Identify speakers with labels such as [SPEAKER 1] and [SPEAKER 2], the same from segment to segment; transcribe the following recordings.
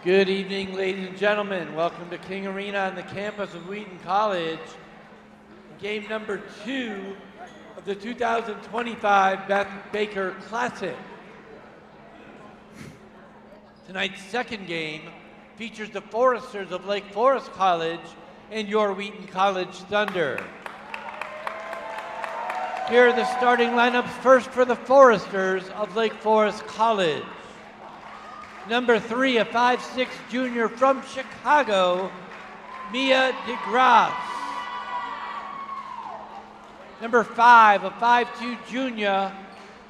[SPEAKER 1] Good evening, ladies and gentlemen. Welcome to King Arena on the campus of Wheaton College. Game number 2 of the 2025 Beth Baker Classic. Tonight's second game features the Foresters of Lake Forest College and your Wheaton College Thunder. Here are the starting lineups. First for the Foresters of Lake Forest College. Number 3, a 5'6" junior from Chicago, Mia DeGrasse. Number 5, a 5'2" junior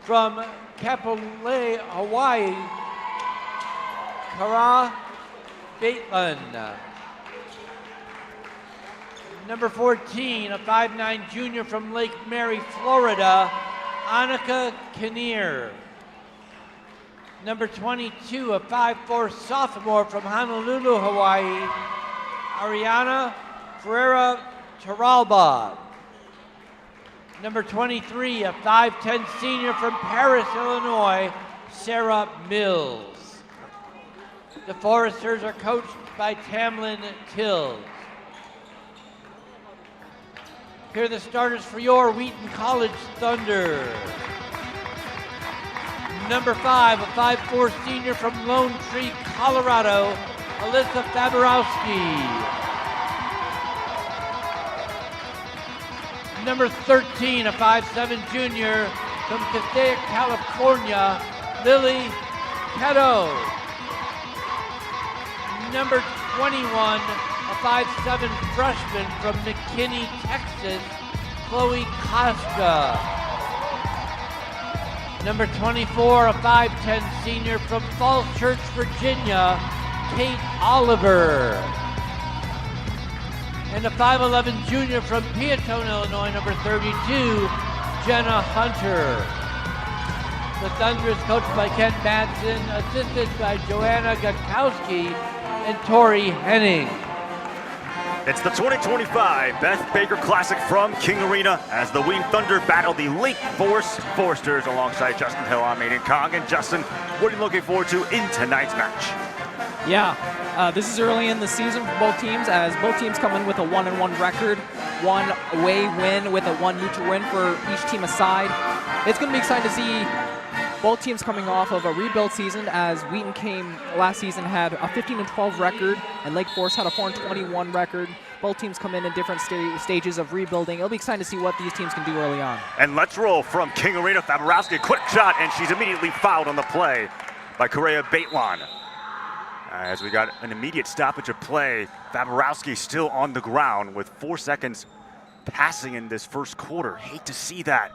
[SPEAKER 1] from Kapolei, Hawaii, Kara Baitland. Number 14, a 5'9" junior from Lake Mary, Florida, Annika Kinnear. Number 22, a 5'4" sophomore from Honolulu, Hawaii, Ariana Ferreira Taralba. Number 23, a 5'10" senior from Paris, Illinois, Sarah Mills. The Foresters are coached by Tamlin Tills. Here are the starters for your Wheaton College Thunder. Number 5, a 5'4" senior from Lone Tree, Colorado, Alyssa Faborowski. Number 13, a 5'7" junior from Passaic, California, Lily Petto. Number 21, a 5'7" freshman from McKinney, Texas, Chloe Koska. Number 24, a 5'10" senior from Falls Church, Virginia, Kate Oliver. And a 5'11" junior from Peatone, Illinois, number 32, Jenna Hunter. The Thunder is coached by Ken Batson, assisted by Joanna Gutkowski and Tori Henning.
[SPEAKER 2] It's the 2025 Beth Baker Classic from King Arena as the Wheaton Thunder battle the Lake Forest Foresters alongside Justin Hill. I'm Aiden Kong. And Justin, what are you looking forward to in tonight's match?
[SPEAKER 3] Yeah, this is early in the season for both teams as both teams come in with a 1-1 record, one away win with a 1 neutral win for each team aside. It's going to be exciting to see both teams coming off of a rebuild season as Wheaton came last season had a 15-12 record and Lake Forest had a 4-21 record. Both teams come in different stages of rebuilding. It'll be exciting to see what these teams can do early on.
[SPEAKER 2] And let's roll from King Arena. Faborowski, quick shot, and she's immediately fouled on the play by Correa Baitlan. As we got an immediate stoppage of play, Faborowski still on the ground with 4 seconds passing in this first quarter. Hate to see that.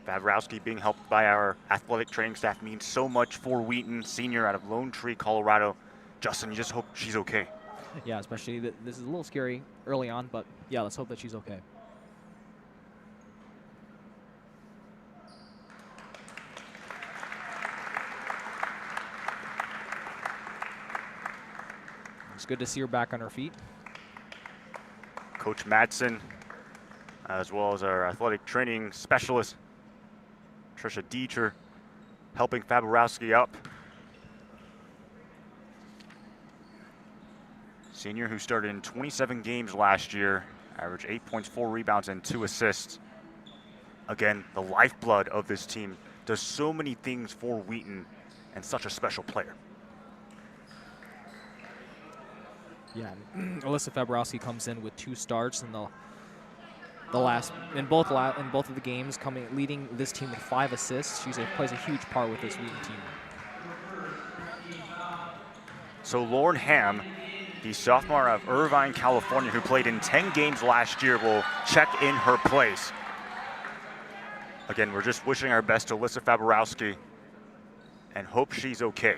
[SPEAKER 2] Faborowski being helped by our athletic training staff means so much for Wheaton, senior out of Lone Tree, Colorado. Justin, you just hope she's okay.
[SPEAKER 3] Yeah, especially this is a little scary early on, but yeah, let's hope that she's okay. It's good to see her back on her feet.
[SPEAKER 2] Coach Madsen, as well as our athletic training specialist, Trisha Dieter, helping Faborowski up. Senior who started in 27 games last year, averaged 8 points, 4 rebounds, and 2 assists. Again, the lifeblood of this team, does so many things for Wheaton and such a special player.
[SPEAKER 3] Yeah, Alyssa Faborowski comes in with 2 starts in both of the games, leading this team with 5 assists. She plays a huge part with this Wheaton team.
[SPEAKER 2] So Lauren Ham, the sophomore of Irvine, California, who played in 10 games last year, will check in her place. Again, we're just wishing our best to Alyssa Faborowski and hope she's okay.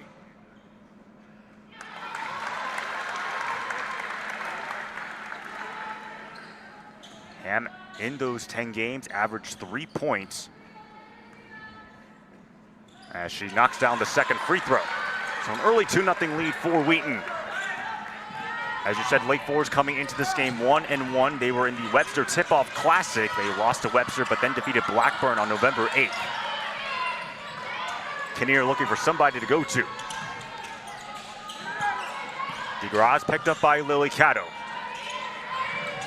[SPEAKER 2] Ham, in those 10 games, averaged 3 points as she knocks down the second free throw. So an early 2-0 lead for Wheaton. As you said, Lake Forest coming into this game 1-1. They were in the Webster Tip-Off Classic. They lost to Webster, but then defeated Blackburn on November 8th. Kinnear looking for somebody to go to. DeGrasse picked up by Lily Caddo.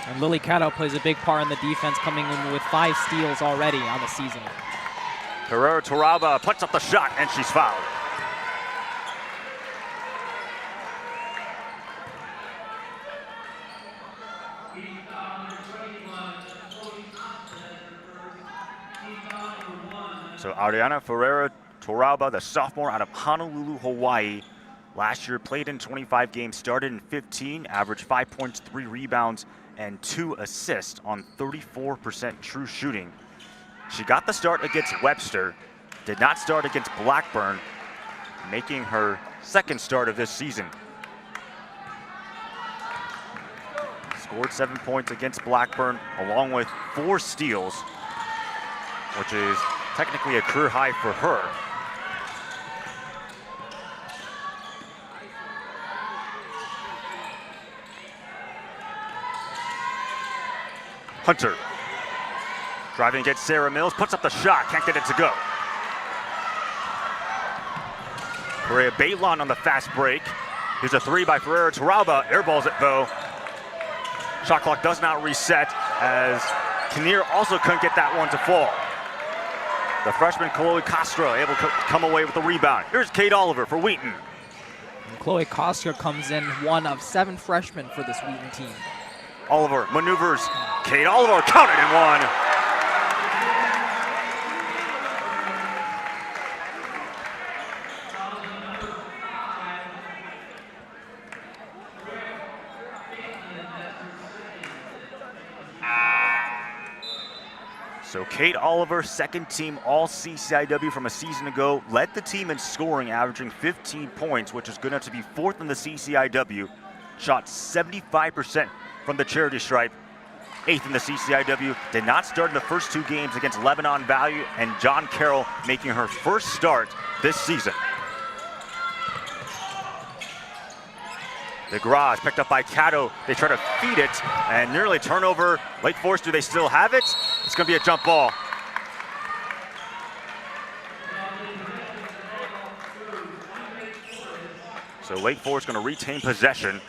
[SPEAKER 3] And Lily Caddo plays a big part in the defense, coming in with 5 steals already on the season.
[SPEAKER 2] Herrera Torralba puts up the shot, and she's fouled. So Ariana Ferreira Torralba, the sophomore out of Honolulu, Hawaii. Last year played in 25 games, started in 15, averaged 5 points, 3 rebounds, and 2 assists on 34% true shooting. She got the start against Webster, did not start against Blackburn, making her second start of this season. Scored 7 points against Blackburn, along with 4 steals, which is technically a career high for her. Hunter, driving against Sarah Mills, puts up the shot, can't get it to go. Correa Baitlon on the fast break. Here's a 3 by Ferreira Torralba, airballs it though. Shot clock does not reset as Kinnear also couldn't get that one to fall. The freshman Chloe Castro able to come away with the rebound. Here's Kate Oliver for Wheaton.
[SPEAKER 3] And Chloe Castro comes in one of 7 freshmen for this Wheaton team.
[SPEAKER 2] Oliver maneuvers. Kate Oliver counted and one. So Kate Oliver, second team all CCIW from a season ago, led the team in scoring, averaging 15 points, which is good enough to be 4th in the CCIW. Shot 75% from the charity stripe, 8th in the CCIW. Did not start in the first 2 games against Lebanon Valley and John Carroll, making her first start this season. DeGrasse picked up by Caddo. They try to feed it and nearly turnover. Lake Forest, do they still have it? It's going to be a jump ball. So Lake Forest going to retain possession.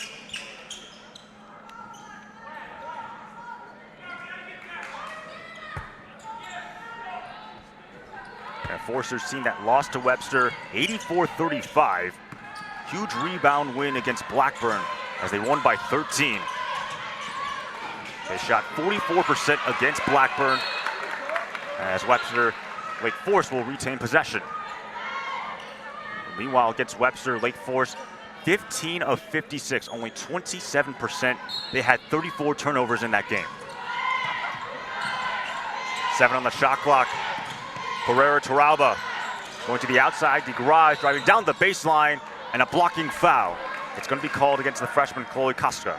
[SPEAKER 2] And Forster's team that lost to Webster 84-35. Huge rebound win against Blackburn as they won by 13. They shot 44% against Blackburn as Webster, Lake Forest will retain possession. Meanwhile, against Webster, Lake Forest, 15 of 56, only 27%. They had 34 turnovers in that game. 7 on the shot clock. Herrera Torralba going to the outside. DeGrasse driving down the baseline and a blocking foul. It's going to be called against the freshman Chloe Castro.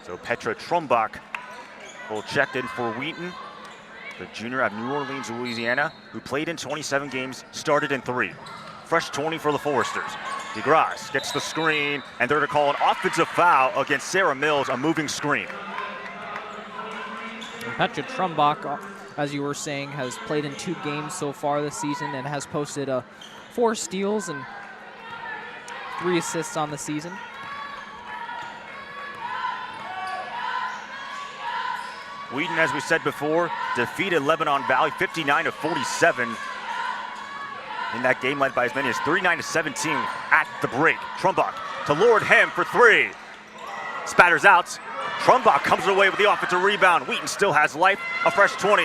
[SPEAKER 2] So Petra Trumbach will check in for Wheaton, the junior out of New Orleans, Louisiana, who played in 27 games, started in 3. Fresh 20 for the Foresters. DeGrasse gets the screen, and they're to call an offensive foul against Sarah Mills, a moving screen.
[SPEAKER 3] And Petra Trumbach, as you were saying, has played in 2 games so far this season and has posted 4 steals and 3 assists on the season.
[SPEAKER 2] Wheaton, as we said before, defeated Lebanon Valley 59-47 in that game, led by as many as 39-17 at the break. Trumbach to Lauren Ham for 3. Spatters out. Trumbach comes away with the offensive rebound. Wheaton still has life, a fresh 20.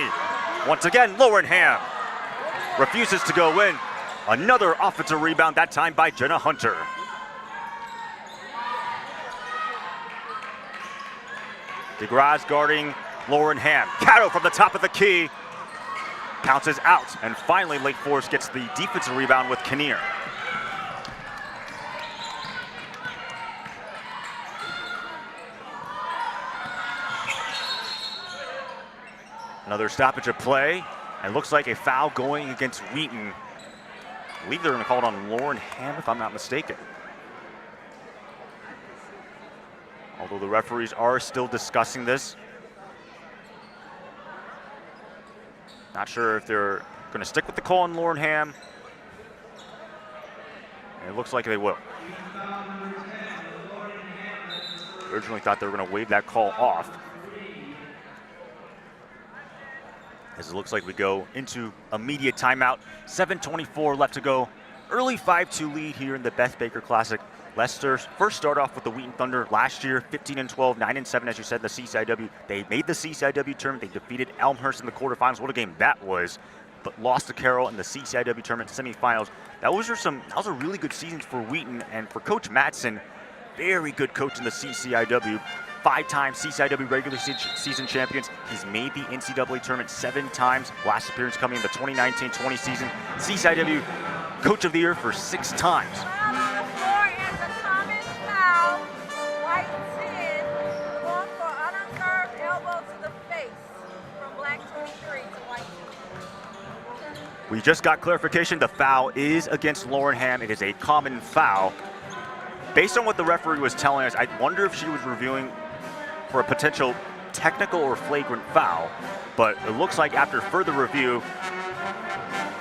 [SPEAKER 2] Once again, Lauren Ham refuses to go in. Another offensive rebound, that time by Jenna Hunter. DeGrasse guarding Lauren Ham. Caddo from the top of the key. Pounces out, and finally Lake Forest gets the defensive rebound with Kinnear. Another stoppage of play And it looks like a foul going against Wheaton. I believe they're going to call it on Lauren Ham, if I'm not mistaken. Although the referees are still discussing this. Not sure if they're going to stick with the call on Lauren Ham. And it looks like they will. Originally thought they were going to wave that call off. As it looks like we go into immediate timeout. 7:24 left to go. Early 5-2 lead here in the Beth Baker Classic. Leicester first start off with the Wheaton Thunder last year, 15-12, 9-7, as you said, the CCIW. They made the CCIW tournament. They defeated Elmhurst in the quarterfinals. What a game that was. But lost to Carroll in the CCIW tournament semifinals. That was a really good season for Wheaton, and for Coach Matson, very good coach in the CCIW. 5-time CCIW regular season champions. He's made the NCAA tournament 7 times. Last appearance coming in the 2019-20 season. CCIW Coach of the Year for 6 times. We just got clarification. The foul is against Lauren Ham. It is a common foul. Based on what the referee was telling us, I wonder if she was reviewing for a potential technical or flagrant foul, but it looks like after further review,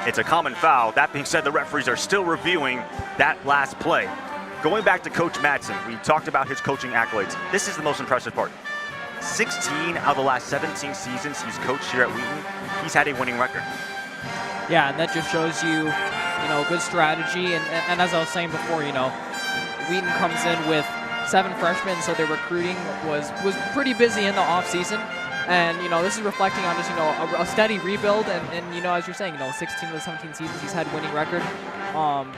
[SPEAKER 2] it's a common foul. That being said, the referees are still reviewing that last play. Going back to Coach Matson, we talked about his coaching accolades. This is the most impressive part. 16 out of the last 17 seasons he's coached here at Wheaton, he's had a winning record.
[SPEAKER 3] Yeah, and that just shows you, good strategy. And as I was saying before, Wheaton comes in with 7 freshmen, so their recruiting was pretty busy in the off season. And this is reflecting on just a steady rebuild. And as you're saying, 16 of the 17 seasons he's had winning record.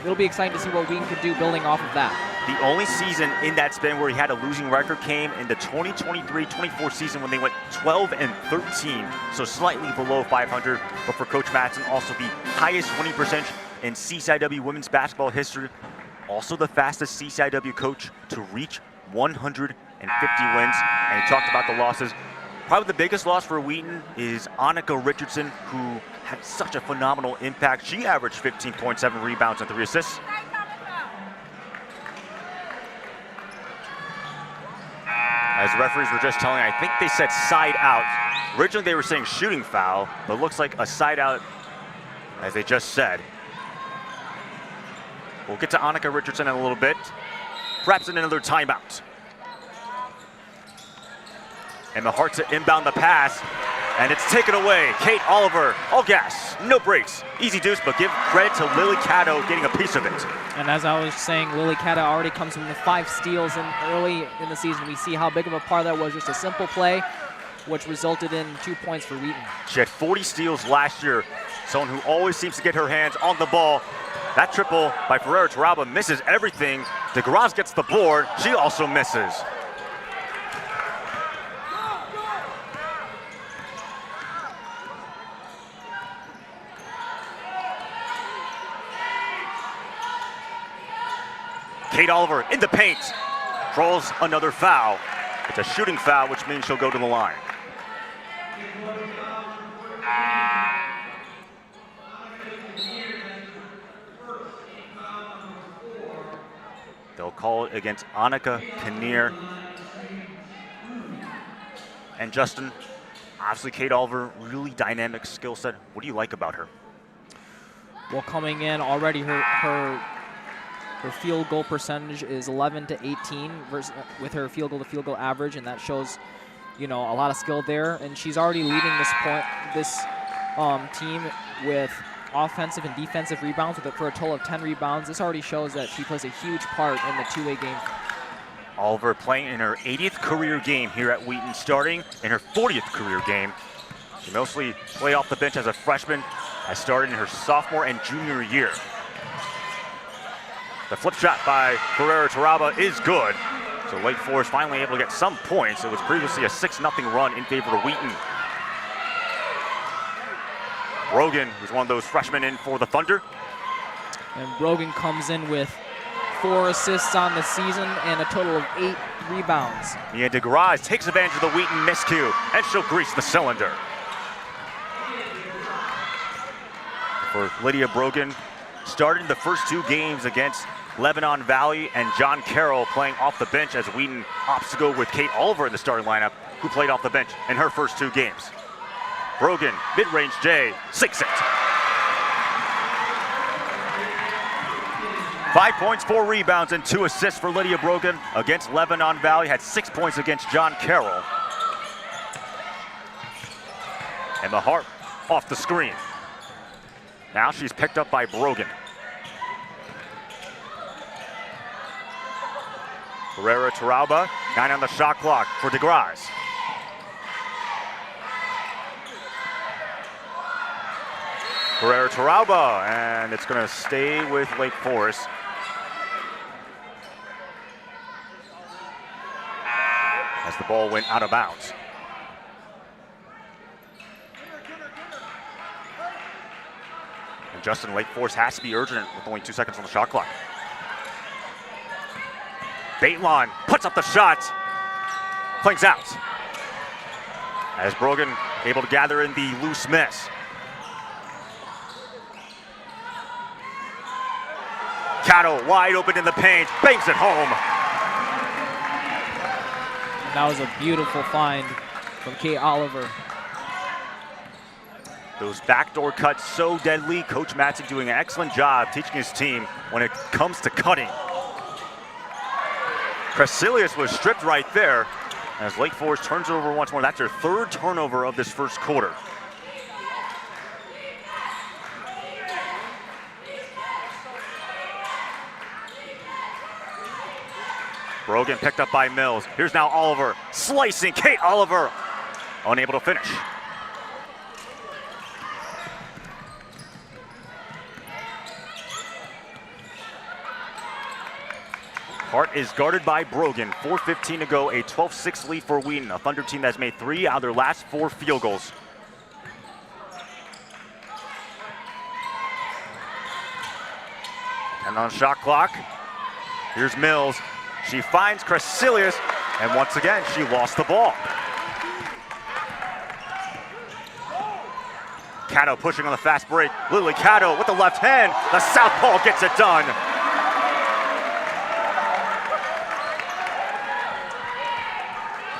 [SPEAKER 3] It'll be exciting to see what Wheaton could do building off of that.
[SPEAKER 2] The only season in that span where he had a losing record came in the 2023-24 season when they went 12-13, so slightly below 500. But for Coach Matson, also the highest winning percentage in CCIW women's basketball history. Also the fastest CCIW coach to reach 150 wins. And he talked about the losses. Probably the biggest loss for Wheaton is Annika Richardson, who had such a phenomenal impact. She averaged 15.7 rebounds and 3 assists. As the referees were just telling, I think they said side out. Originally they were saying shooting foul, but it looks like a side out, as they just said. We'll get to Annika Richardson in a little bit. Perhaps in another timeout. Emma Hart to inbound the pass, and it's taken away. Kate Oliver, all gas, no breaks. Easy deuce, but give credit to Lily Caddo getting a piece of it.
[SPEAKER 3] And as I was saying, Lily Caddo already comes from the 5 steals early in the season. We see how big of a part that was, just a simple play, which resulted in 2 points for Wheaton.
[SPEAKER 2] She had 40 steals last year. Someone who always seems to get her hands on the ball. That triple by Ferreira Taraba misses everything. DeGrasse gets the board. She also misses. Kate Oliver in the paint, draws another foul. It's a shooting foul, which means she'll go to the line. They'll call it against Annika Kinnear. And Justin, obviously Kate Oliver, really dynamic skill set. What do you like about her?
[SPEAKER 3] Well, coming in already, her field goal percentage is 11-18 versus, with her field goal to field goal average, and that shows, a lot of skill there. And she's already leading this team with offensive and defensive rebounds for a total of 10 rebounds. This already shows that she plays a huge part in the two-way game.
[SPEAKER 2] Oliver playing in her 80th career game here at Wheaton, starting in her 40th career game. She mostly played off the bench as a freshman, has started in her sophomore and junior year. The flip shot by Ferreira Taraba is good. So Lake Forest finally able to get some points. It was previously a 6-0 run in favor of Wheaton. Brogan was one of those freshmen in for the Thunder.
[SPEAKER 3] And Brogan comes in with 4 assists on the season and a total of 8 rebounds.
[SPEAKER 2] Mia DeGrasse takes advantage of the Wheaton miscue, and she'll grease the cylinder. for Lydia Brogan. Started the first 2 games against Lebanon Valley and John Carroll playing off the bench as Wheaton opts to go with Kate Oliver in the starting lineup, who played off the bench in her first 2 games. Brogan, mid-range J, 6-it. 5 points, 4 rebounds, and 2 assists for Lydia Brogan against Lebanon Valley. Had 6 points against John Carroll. Emma Hart off the screen. Now she's picked up by Brogan. Herrera Tarauba, 9 on the shot clock for DeGrasse. Herrera Tarauba, and it's going to stay with Lake Forest. As the ball went out of bounds. And Justin, Lake Forest has to be urgent with only 2 seconds on the shot clock. Baitlon puts up the shot. Flings out. As Brogan able to gather in the loose miss. Cato wide open in the paint, banks it home.
[SPEAKER 3] That was a beautiful find from Kate Oliver.
[SPEAKER 2] Those backdoor cuts so deadly. Coach Matzik doing an excellent job teaching his team when it comes to cutting. Crecilius was stripped right there as Lake Forest turns it over once more. That's their 3rd turnover of this first quarter. Brogan picked up by Mills. Here's now Oliver slicing. Kate Oliver unable to finish. Hart is guarded by Brogan. 4:15 to go, a 12-6 lead for Wheaton, a Thunder team that's made 3 out of their last 4 field goals. And on shot clock, here's Mills. She finds Crecilius, and once again, she lost the ball. Cato pushing on the fast break. Lily Cato with the left hand. The southpaw gets it done.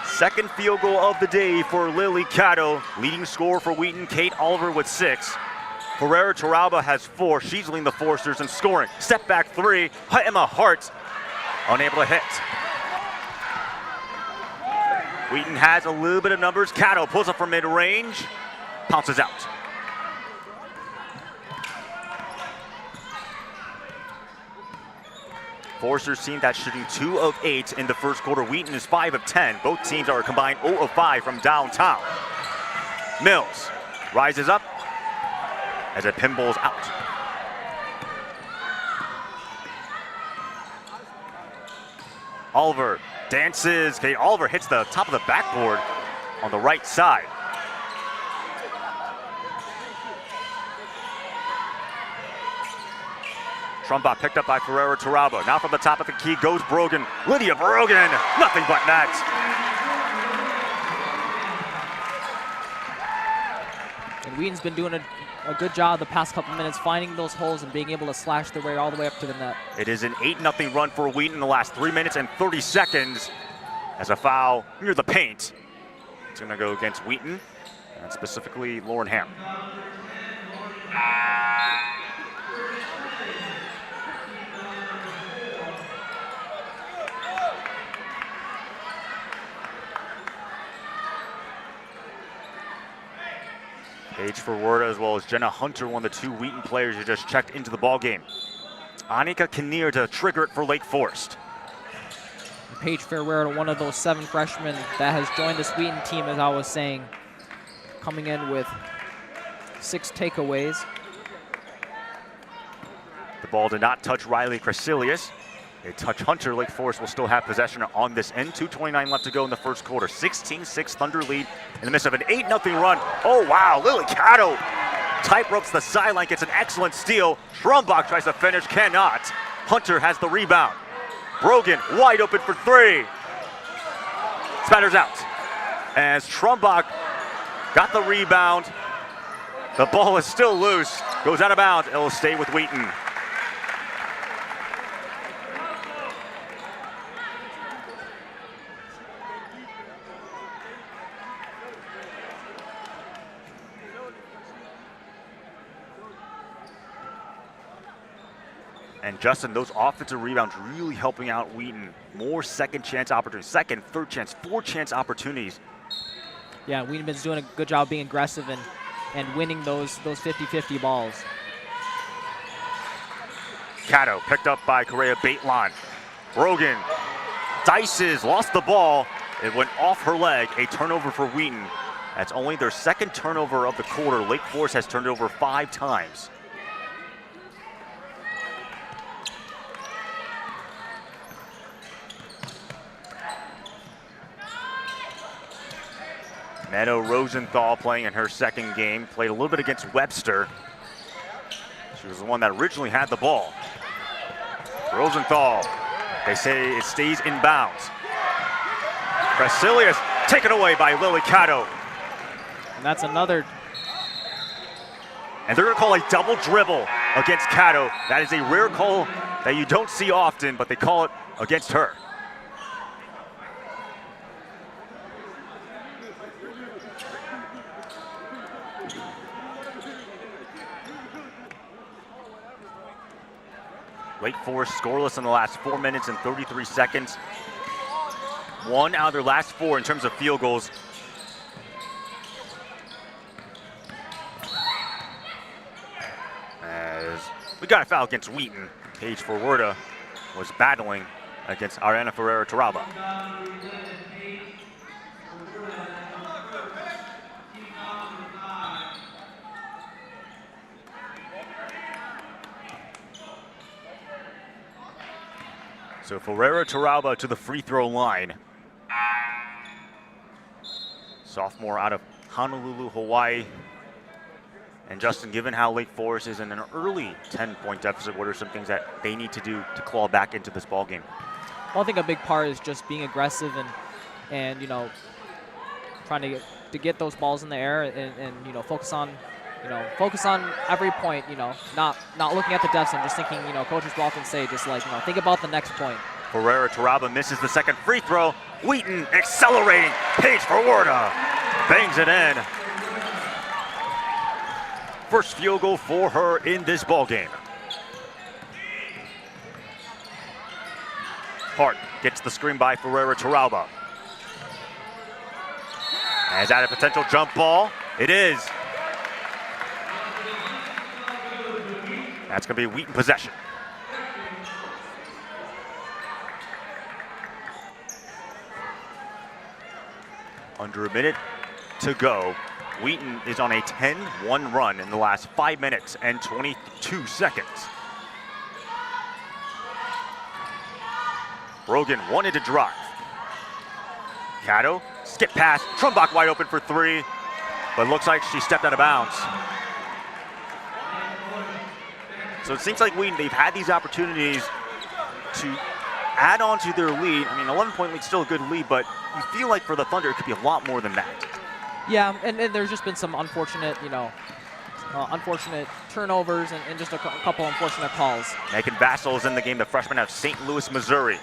[SPEAKER 2] Second field goal of the day for Lily Cato. Leading scorer for Wheaton, Kate Oliver with 6. Herrera Tarauba has 4. She's leading the Foresters in scoring. Step back 3. Emma Hart unable to hit. Wheaton has a little bit of numbers. Cato pulls up from mid-range, pounces out. Foresters team that's shooting 2 of 8 in the first quarter. Wheaton is 5 of 10. Both teams are combined 0 of 5 from downtown. Mills rises up as it pinballs out. Oliver dances. Kate Oliver hits the top of the backboard on the right side. Trumbot picked up by Herrera Tarauba. Now from the top of the key goes Brogan. Lydia Brogan, nothing but net.
[SPEAKER 3] And Wheaton's been doing a good job the past couple minutes finding those holes and being able to slash their way all the way up to the net.
[SPEAKER 2] It is an 8-0 run for Wheaton in the last 3 minutes and 30 seconds as a foul near the paint. It's going to go against Wheaton, and specifically Lauren Ham. Paige Ferwerda as well as Jenna Hunter, one of the 2 Wheaton players who just checked into the ball game. Annika Kinnear to trigger it for Lake Forest.
[SPEAKER 3] Paige Ferwerda, one of those 7 freshmen that has joined this Wheaton team, as I was saying, coming in with 6 takeaways.
[SPEAKER 2] The ball did not touch Riley Crecilius. It touched Hunter. Lake Forest will still have possession on this end. 2:29 left to go in the first quarter. 16-6 Thunder lead in the midst of an 8-0 run. Oh, wow. Lily Cato tight ropes the sideline, gets an excellent steal. Trumbach tries to finish, cannot. Hunter has the rebound. Brogan wide open for 3. Spatters out. As Trumbach got the rebound The ball is still loose, goes out of bounds. It'll stay with Wheaton. And Justin, those offensive rebounds really helping out Wheaton. More second chance opportunities, second, third chance, fourth chance opportunities.
[SPEAKER 3] Yeah, Wheaton's doing a good job being aggressive and winning those 50-50 balls.
[SPEAKER 2] Cato picked up by Correa Baitlon. Brogan dices, lost the ball. It went off her leg, a turnover for Wheaton. That's only their second turnover of the quarter. Lake Forest has turned it over 5 times. Meadow Rosenthal playing in her second game. Played a little bit against Webster. She was the one that originally had the ball. Rosenthal, they say it stays in bounds. Brasilius taken away by Lily Cato.
[SPEAKER 3] And that's another.
[SPEAKER 2] And they're gonna call a double dribble against Cato. That is a rare call that you don't see often, but they call it against her. Wake Forest scoreless in the last 4 minutes and 33 seconds. 1 out of their last 4 in terms of field goals. As we got a foul against Wheaton. Paige Forwerda was battling against Ariana Ferreira-Taraba. So Ferreira-Taraba to the free throw line. Sophomore out of Honolulu, Hawaii. And Justin, given how Lake Forest is in an early 10-point deficit, what are some things that they need to do to claw back into this ballgame?
[SPEAKER 3] Well, I think a big part is just being aggressive and you know, trying to get those balls in the air and you know, focus on every point, you know, not looking at the deficit, just thinking, you know, coaches will often say, just like, you know, think about the next point.
[SPEAKER 2] Ferreira-Taraba misses the second free throw. Wheaton accelerating. Paige Forwerda bangs it in. First field goal for her in this ballgame. Hart gets the screen by Ferreira-Taraba. Has that a potential jump ball? It is. That's going to be Wheaton possession. Under a minute to go. Wheaton is on a 10-1 run in the last 5 minutes and 22 seconds. Brogan wanted to drive. Cato, skip pass, Trumbach wide open for 3, but looks like she stepped out of bounds. So it seems like Wheaton, they've had these opportunities to add on to their lead. I mean, 11-point lead, still a good lead, but you feel like for the Thunder, it could be a lot more than that.
[SPEAKER 3] Yeah, and there's just been some unfortunate, you know, unfortunate turnovers and just a couple unfortunate calls.
[SPEAKER 2] Megan Vassell is in the game, the freshman out of St. Louis, Missouri.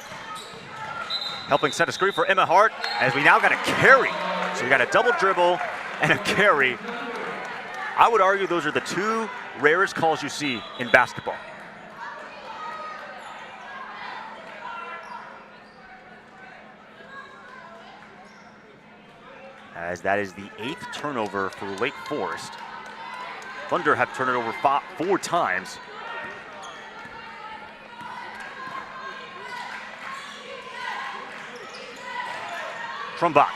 [SPEAKER 2] Helping set a screen for Emma Hart, as we now got a carry. So we got a double dribble and a carry. I would argue those are the 2 rarest calls you see in basketball. As that is the 8th turnover for Lake Forest. Thunder have turned it over 4 times. Trumbach,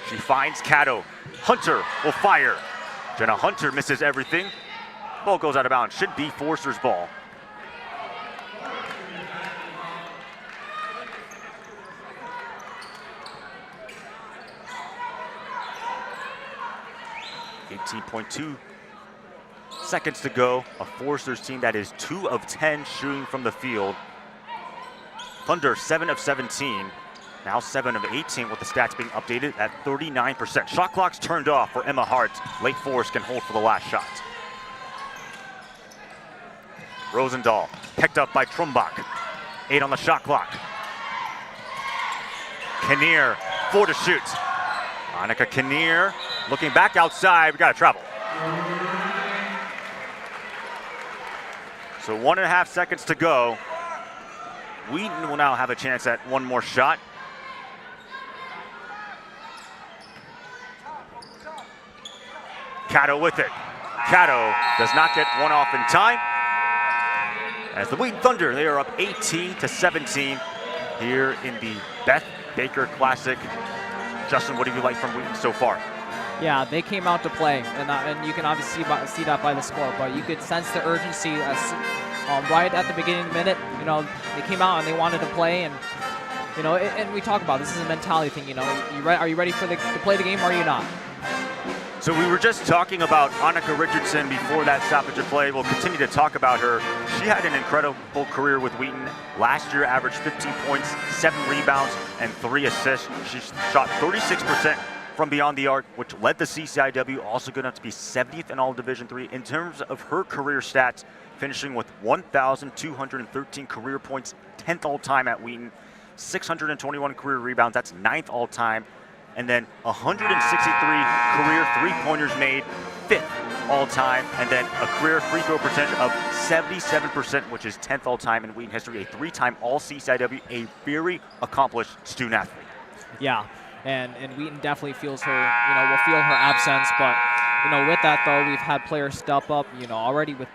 [SPEAKER 2] she finds Cato. Hunter will fire. Jenna Hunter misses everything. Ball goes out of bounds. Should be Forster's ball. .2 seconds to go. A Forster's team that is 2 of 10 shooting from the field. Thunder 7 of 17. Now 7 of 18 with the stats being updated at 39%. Shot clock's turned off for Emma Hart. Lake Forest can hold for the last shot. Rosendahl picked up by Trumbach. 8 on the shot clock. Kinnear, 4 to shoot. Annika Kinnear looking back outside. We got to travel. So 1.5 seconds to go. Wheaton will now have a chance at one more shot. Cato with it. Cato does not get one off in time. As the Wheaton Thunder, they are up 18-17 here in the Beth Baker Classic. Justin, what do you like from Wheaton so far?
[SPEAKER 3] Yeah, they came out to play, and you can obviously see that by the score, but you could sense the urgency right at the beginning of the minute. You know, they came out and they wanted to play, and you know, and we talk about this is a mentality thing. You know, are you ready to play the game, or are you not?
[SPEAKER 2] So we were just talking about Annika Richardson before that stoppage of play. We'll continue to talk about her. She had an incredible career with Wheaton. Last year averaged 15 points, 7 rebounds, and 3 assists. She shot 36% from beyond the arc, which led the CCIW, also good enough to be 70th in all Division III. In terms of her career stats, finishing with 1,213 career points, 10th all-time at Wheaton, 621 career rebounds, that's 9th all-time, and then 163 career three-pointers made, 5th all-time, and then a career free throw percentage of 77%, which is 10th all-time in Wheaton history, a 3-time all-CCIW, a very accomplished student-athlete.
[SPEAKER 3] Yeah. And Wheaton definitely feels her, you know, will feel her absence. But, you know, with that, though, we've had players step up, you know, already with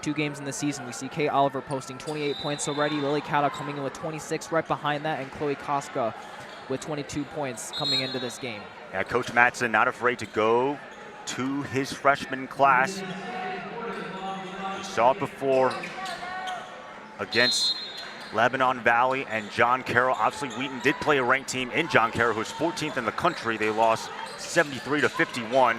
[SPEAKER 3] 2 games in the season. We see Kate Oliver posting 28 points already, Lily Cato coming in with 26 right behind that, and Chloe Koska with 22 points coming into this game.
[SPEAKER 2] Yeah, Coach Mattson not afraid to go to his freshman class. We saw it before against Lebanon Valley and John Carroll. Obviously, Wheaton did play a ranked team in John Carroll, who's 14th in the country. They lost 73-51.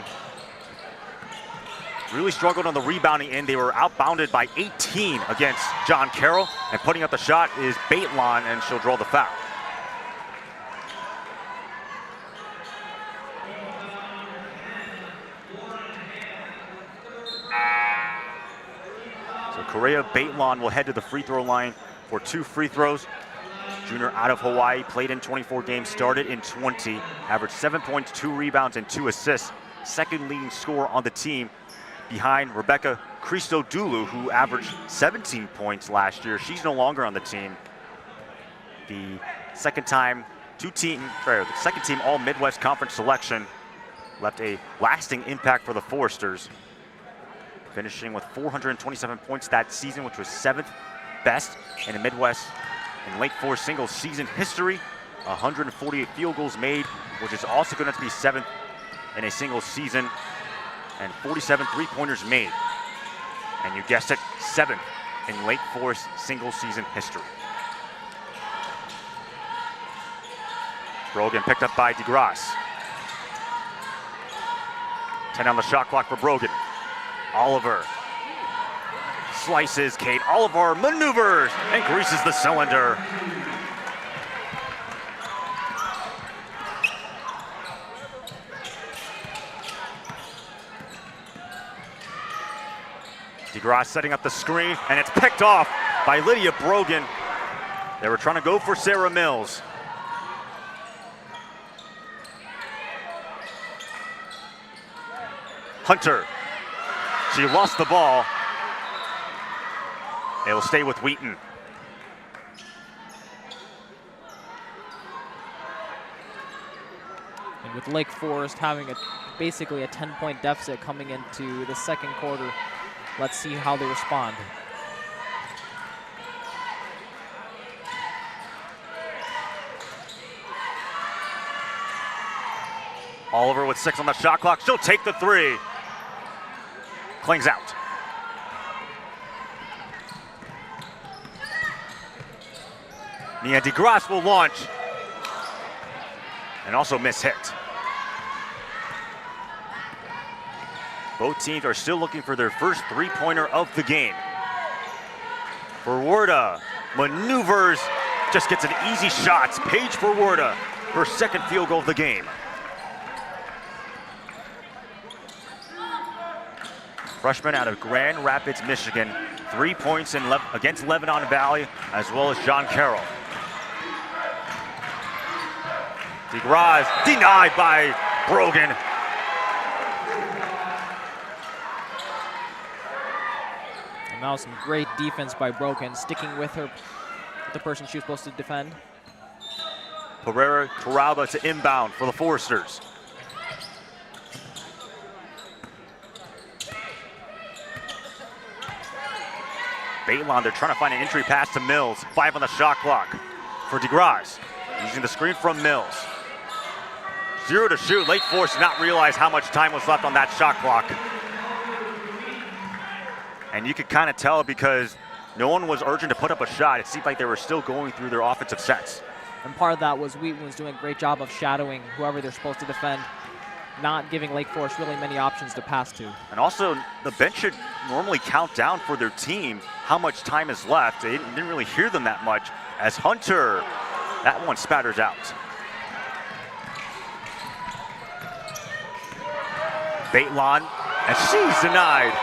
[SPEAKER 2] Really struggled on the rebounding end. They were outbounded by 18 against John Carroll, and putting up the shot is Baitlon, and she'll draw the foul. So Correa Baitlon will head to the free throw line for 2 free throws. Junior out of Hawaii, played in 24 games, started in 20, averaged 7 points, 2 rebounds, and 2 assists. Second leading scorer on the team behind Rebecca Christodoulou, who averaged 17 points last year. She's no longer on the team. The second team All Midwest Conference selection, left a lasting impact for the Foresters, finishing with 427 points that season, which was 7th best in the Midwest in Lake Forest singles season history. 148 field goals made, which is also going to be 7th in a single season, and 47 three-pointers made. And you guessed it, 7th in Lake Forest single season history. Brogan picked up by DeGrasse. 10 on the shot clock for Brogan. Oliver slices, Kate Oliver maneuvers and greases the cylinder. DeGrasse setting up the screen, and it's picked off by Lydia Brogan. They were trying to go for Sarah Mills. Hunter, she lost the ball. They will stay with Wheaton.
[SPEAKER 3] And with Lake Forest having basically a 10-point deficit coming into the second quarter, let's see how they respond.
[SPEAKER 2] Oliver with 6 on the shot clock. She'll take the 3. Clings out. Nia DeGrasse will launch and also miss hit. Both teams are still looking for their first 3-pointer of the game. Berwarda maneuvers, just gets an easy shot. Paige Forwarda, her second field goal of the game. Freshman out of Grand Rapids, Michigan. 3 points against Lebanon Valley, as well as John Carroll. DeGraz denied by Brogan.
[SPEAKER 3] And now some great defense by Brogan, sticking with her, the person she was supposed to defend.
[SPEAKER 2] Pereira Toralba to inbound for the Foresters. Baitlon, they're trying to find an entry pass to Mills. 5 on the shot clock for DeGraz. Using the screen from Mills. 0 to shoot. Lake Forest did not realize how much time was left on that shot clock. And you could kind of tell because no one was urgent to put up a shot. It seemed like they were still going through their offensive sets.
[SPEAKER 3] And part of that was Wheaton was doing a great job of shadowing whoever they're supposed to defend, not giving Lake Forest really many options to pass to.
[SPEAKER 2] And also, the bench should normally count down for their team how much time is left. They didn't really hear them that much as Hunter, that one spatters out. Baitlon, and she's denied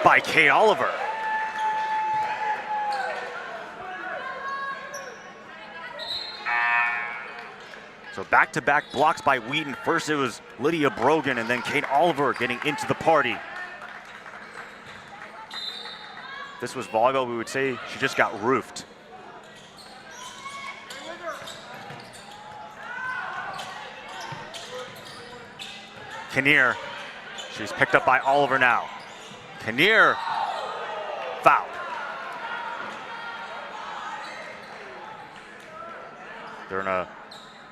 [SPEAKER 2] by Kate Oliver. So back-to-back blocks by Wheaton. First it was Lydia Brogan and then Kate Oliver getting into the party. This was volleyball, we would say she just got roofed. Kinnear, she's picked up by Oliver now. Kinnear, fouled. They're gonna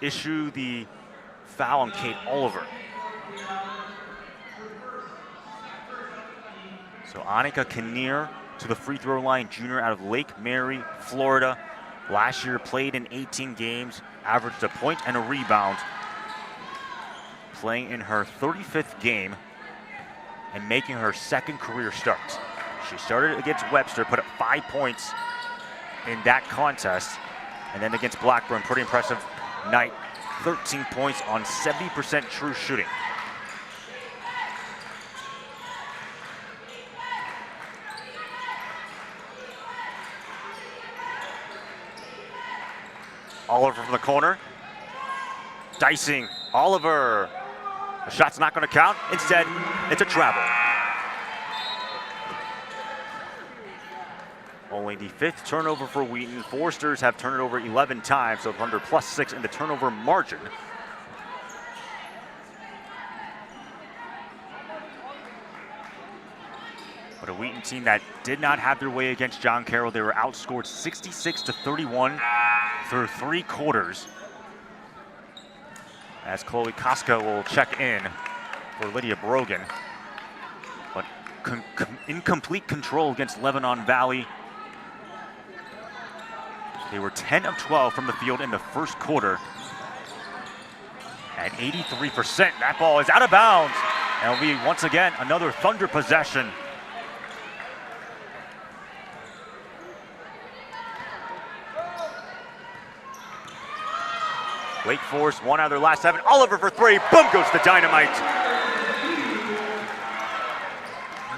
[SPEAKER 2] issue the foul on Kate Oliver. So Annika Kinnear to the free throw line, junior out of Lake Mary, Florida. Last year played in 18 games, averaged a point and a rebound. Playing in her 35th game and making her second career start. She started against Webster, put up 5 points in that contest. And then against Blackburn, pretty impressive night. 13 points on 70% true shooting. Oliver from the corner. Dicing, Oliver. The shot's not going to count. Instead, it's a travel. Only the 5th turnover for Wheaton. Foresters have turned it over 11 times, so under +6 in the turnover margin. But a Wheaton team that did not have their way against John Carroll. They were outscored 66-31 through 3 quarters. As Chloe Koska will check in for Lydia Brogan. But incomplete control against Lebanon Valley. They were 10 of 12 from the field in the first quarter. At 83%, that ball is out of bounds. And it'll be, once again, another Thunder possession. Wake Forest, 1 out of their last 7. Oliver for 3, boom goes the dynamite.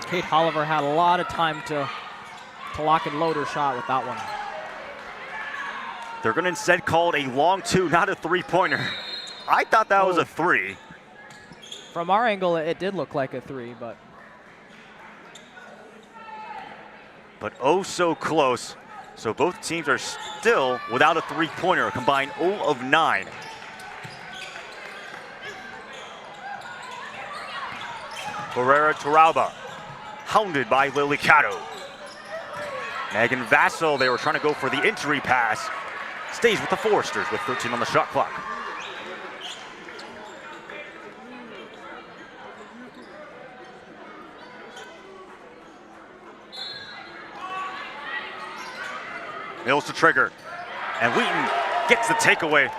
[SPEAKER 3] Kate Oliver had a lot of time to lock and load her shot with that one.
[SPEAKER 2] They're gonna instead call it a long 2, not a 3-pointer. I thought that was a 3.
[SPEAKER 3] From our angle, it did look like a 3, but
[SPEAKER 2] oh so close. So both teams are still without a 3-pointer, a combined 0 of 9. Pereira Toralba, hounded by Lily Cato. Megan Vassell, they were trying to go for the entry pass. Stays with the Foresters with 13 on the shot clock. Mills to trigger, and Wheaton gets the takeaway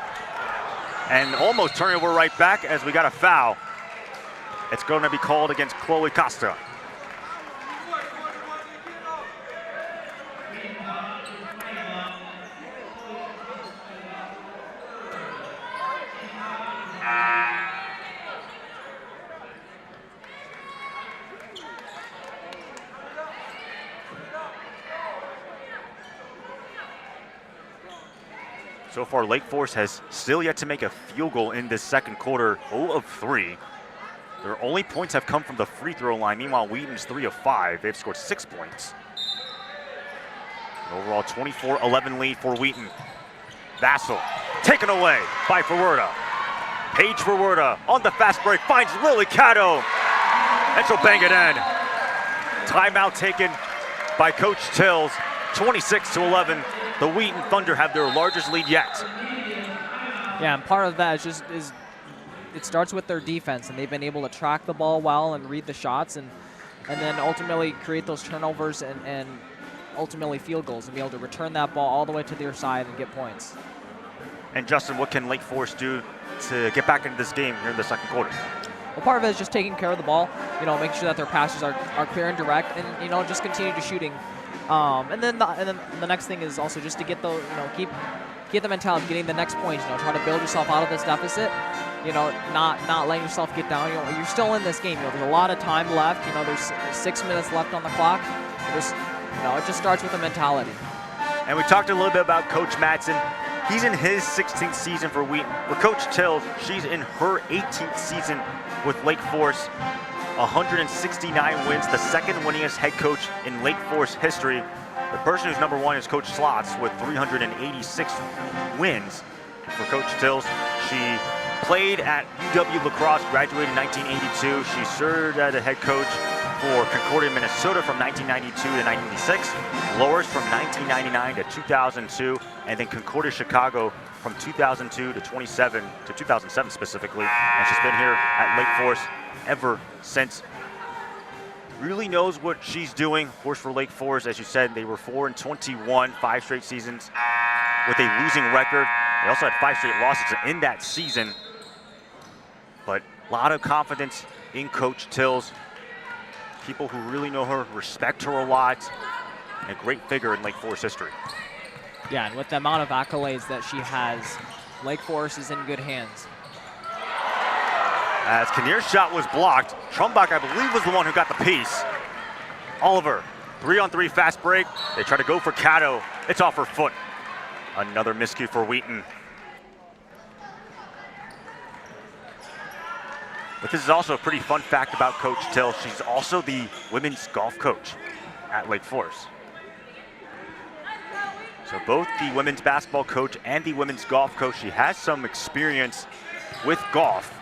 [SPEAKER 2] and almost turning over right back as we got a foul. It's going to be called against Chloe Costa. So far, Lake Forest has still yet to make a field goal in this second quarter, 0 of 3. Their only points have come from the free throw line. Meanwhile, Wheaton's 3 of 5. They've scored 6 points. An overall 24-11 lead for Wheaton. Vassell taken away by Ferwerda. Paige Ferwerda on the fast break finds Lily Caddo, and she'll bang it in. Timeout taken by Coach Tills. 26-11. The Wheaton Thunder have their largest lead yet.
[SPEAKER 3] Yeah, and part of that is it starts with their defense, and they've been able to track the ball well and read the shots, and then ultimately create those turnovers and ultimately field goals, and be able to return that ball all the way to their side and get points.
[SPEAKER 2] And Justin, what can Lake Forest do to get back into this game here in the second quarter?
[SPEAKER 3] Well, part of it is just taking care of the ball, making sure that their passes are clear and direct, and just continue to shooting. And then the next thing is also just to get the get the mentality of getting the next point. Try to build yourself out of this deficit. Not letting yourself get down. You're still in this game. There's a lot of time left. There's 6 minutes left on the clock. It just starts with the mentality.
[SPEAKER 2] And we talked a little bit about Coach Madsen. He's in his 16th season for Wheaton. With Coach Tills, she's in her 18th season with Lake Forest. 169 wins, the second winningest head coach in Lake Forest history. The person who's number one is Coach Slots with 386 wins. For Coach Tills, she played at UW La Crosse, graduated in 1982. She served as a head coach for Concordia, Minnesota from 1992 to 1996, Loras from 1999 to 2002, and then Concordia, Chicago from 2002 to 2007 specifically. And she's been here at Lake Forest ever since. Really knows what she's doing. Of course, for Lake Forest, as you said, they were 4-21, 5 straight seasons with a losing record. They also had 5 straight losses in that season. But a lot of confidence in Coach Tills. People who really know her respect her a lot. A great figure in Lake Forest history.
[SPEAKER 3] Yeah, and with the amount of accolades that she has, Lake Forest is in good hands.
[SPEAKER 2] As Kinnear's shot was blocked, Trumbach, I believe, was the one who got the piece. Oliver, 3-on-3 fast break. They try to go for Caddo. It's off her foot. Another miscue for Wheaton. But this is also a pretty fun fact about Coach Tills. She's also the women's golf coach at Lake Forest. So both the women's basketball coach and the women's golf coach, she has some experience with golf.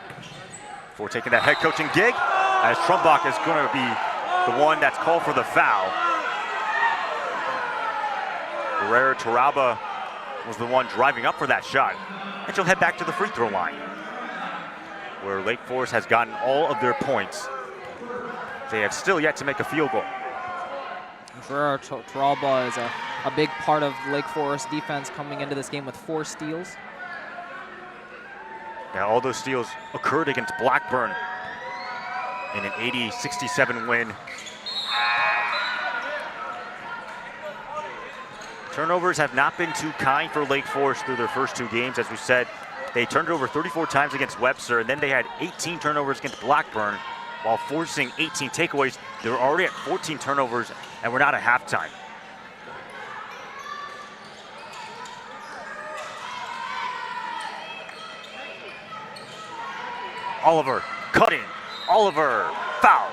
[SPEAKER 2] Before taking that head coaching gig, as Trumbach is going to be the one that's called for the foul. Guerrero Taraba was the one driving up for that shot. And she'll head back to the free throw line, where Lake Forest has gotten all of their points. They have still yet to make a field goal.
[SPEAKER 3] Guerrero Taraba is a big part of Lake Forest defense coming into this game with 4 steals.
[SPEAKER 2] Now, all those steals occurred against Blackburn in an 80-67 win. Turnovers have not been too kind for Lake Forest through their first 2 games. As we said, they turned it over 34 times against Webster, and then they had 18 turnovers against Blackburn while forcing 18 takeaways. They were already at 14 turnovers, and we're not at halftime. Oliver, cutting. Oliver, foul.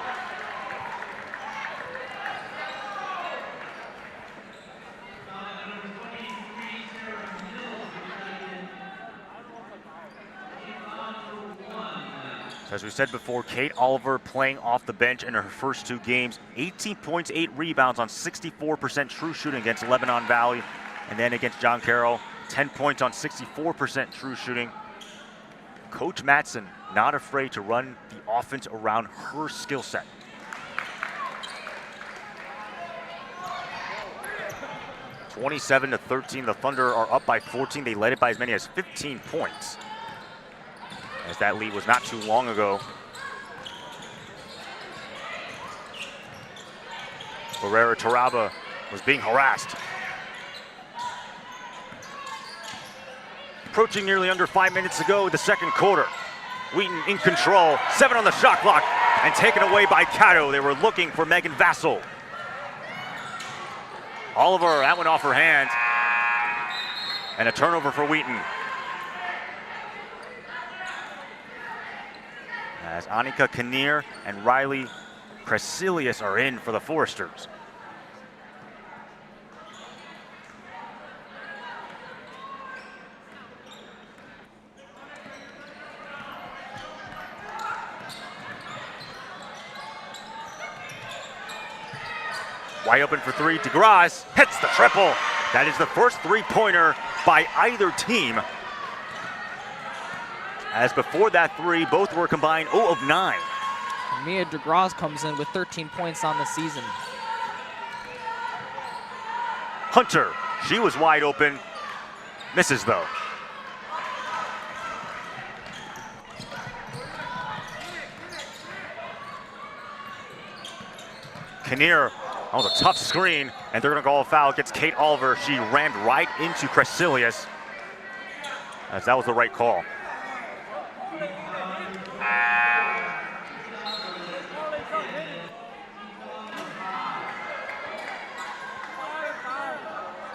[SPEAKER 2] As we said before, Kate Oliver playing off the bench in her first 2 games. 18 points, 8 rebounds on 64% true shooting against Lebanon Valley. And then against John Carroll, 10 points on 64% true shooting. Coach Madsen not afraid to run the offense around her skill set. (27-13), the Thunder are up by 14. They led it by as many as 15 points, as that lead was not too long ago. Guerrero Taraba was being harassed. Approaching nearly under 5 minutes to go in the second quarter. Wheaton in control, 7 on the shot clock, and taken away by Caddo. They were looking for Megan Vassell. Oliver, that went off her hand. And a turnover for Wheaton. As Annika Kinnear and Riley Crescilius are in for the Foresters. Wide open for three, DeGrasse hits the triple. That is the first three-pointer by either team. As before that three, both were combined 0 of 9.
[SPEAKER 3] Mia DeGrasse comes in with 13 points on the season.
[SPEAKER 2] Hunter, she was wide open, misses though. Kinnear, oh, the tough screen, and they're gonna call a foul. Gets Kate Oliver. She ran right into Crescilius, as that was the right call.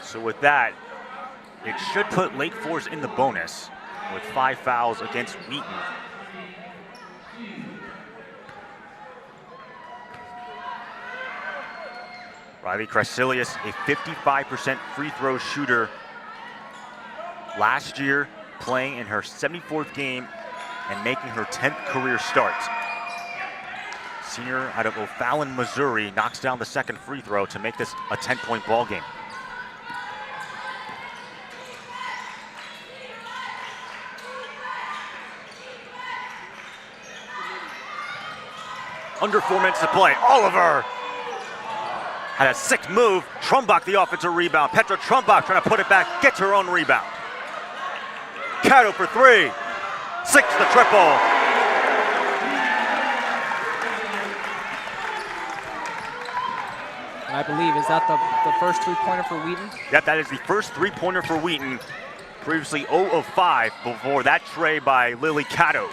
[SPEAKER 2] So with that, it should put Lake Forest in the bonus with 5 fouls against Wheaton. Riley Crescilius, a 55% free throw shooter last year, playing in her 74th game and making her 10th career start. Senior out of O'Fallon, Missouri, knocks down the second free throw to make this a 10-point ball game. Under 4 minutes to play. Oliver had a sick move. Trumbach the offensive rebound. Petra Trumbach trying to put it back, gets her own rebound. Cato for three. Six the triple.
[SPEAKER 3] And I believe, is that the first three-pointer for Wheaton?
[SPEAKER 2] Yep, that is the first three-pointer for Wheaton. Previously 0 of 5 before that tray by Lily Cato.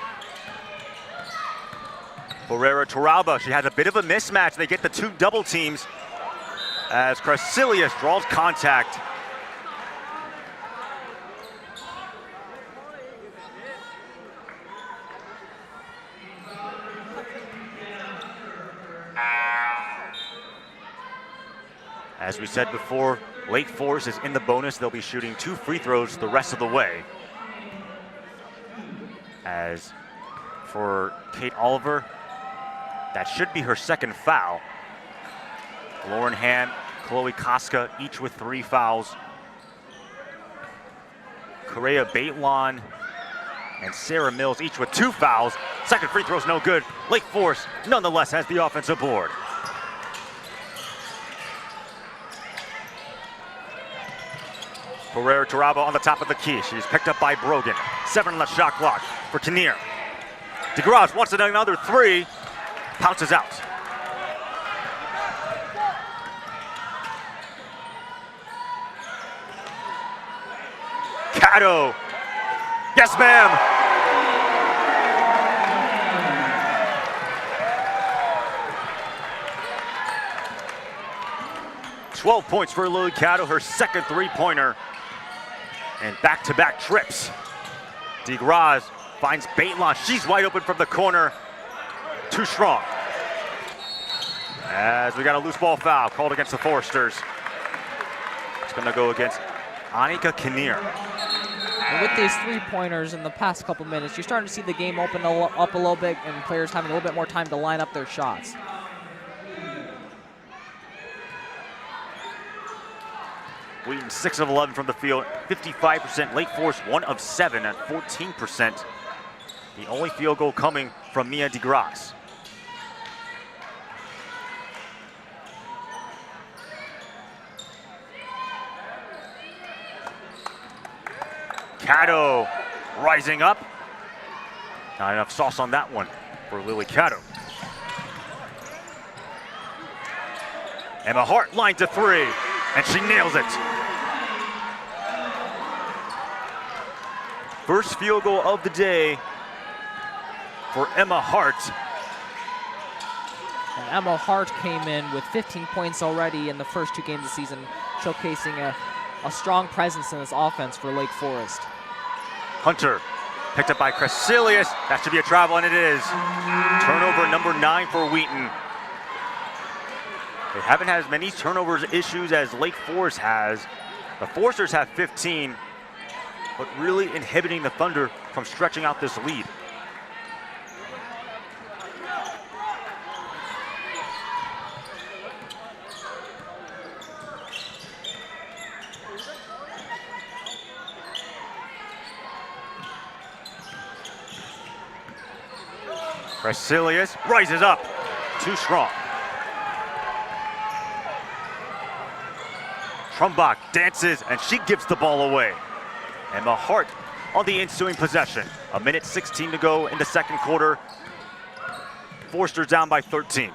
[SPEAKER 2] Ferreira Toralba, she has a bit of a mismatch. They get the two double teams as Crescilius draws contact. As we said before, Lake Forest is in the bonus. They'll be shooting 2 free throws the rest of the way. As for Kate Oliver, that should be her second foul. Lauren Ham, Chloe Koska, each with 3 fouls. Correa Baitlon and Sarah Mills, each with 2 fouls. Second free throw's no good. Lake Forest, nonetheless, has the offensive board. Ferreira Toralba on the top of the key. She's picked up by Brogan. 7 on the shot clock for Kinnear. DeGrasse wants another 3. Pounces out. Cato. Yes, ma'am. "12 points for Lily Cato, her second three-pointer. And back-to-back trips. DeGrasse finds Baitlon. She's wide open from the corner. Too strong. As we got a loose ball foul called against the Foresters. It's going to go against Annika Kinnear.
[SPEAKER 3] And with these three-pointers in the past couple minutes, you're starting to see the game open up a little bit and players having a little bit more time to line up their shots.
[SPEAKER 2] Wheaton 6 of 11 from the field, 55%. Lake Forest 1 of 7 at 14%. The only field goal coming from Mia DeGrasse. Cato rising up. Not enough sauce on that one for Lily Cato. Emma Hart line to 3, and she nails it. First field goal of the day for Emma Hart.
[SPEAKER 3] And Emma Hart came in with 15 points already in the first 2 games of the season, showcasing a a strong presence in this offense for Lake Forest.
[SPEAKER 2] Hunter picked up by Crescilius. That should be a travel, and it is. Turnover number 9 for Wheaton. They haven't had as many turnovers issues as Lake Forest has. The Foresters have 15, but really inhibiting the Thunder from stretching out this lead. Crescilius rises up, too strong. Trumbach dances, and she gives the ball away. Emma Hart on the ensuing possession. 1:16 to go in the second quarter. Forster's down by 13.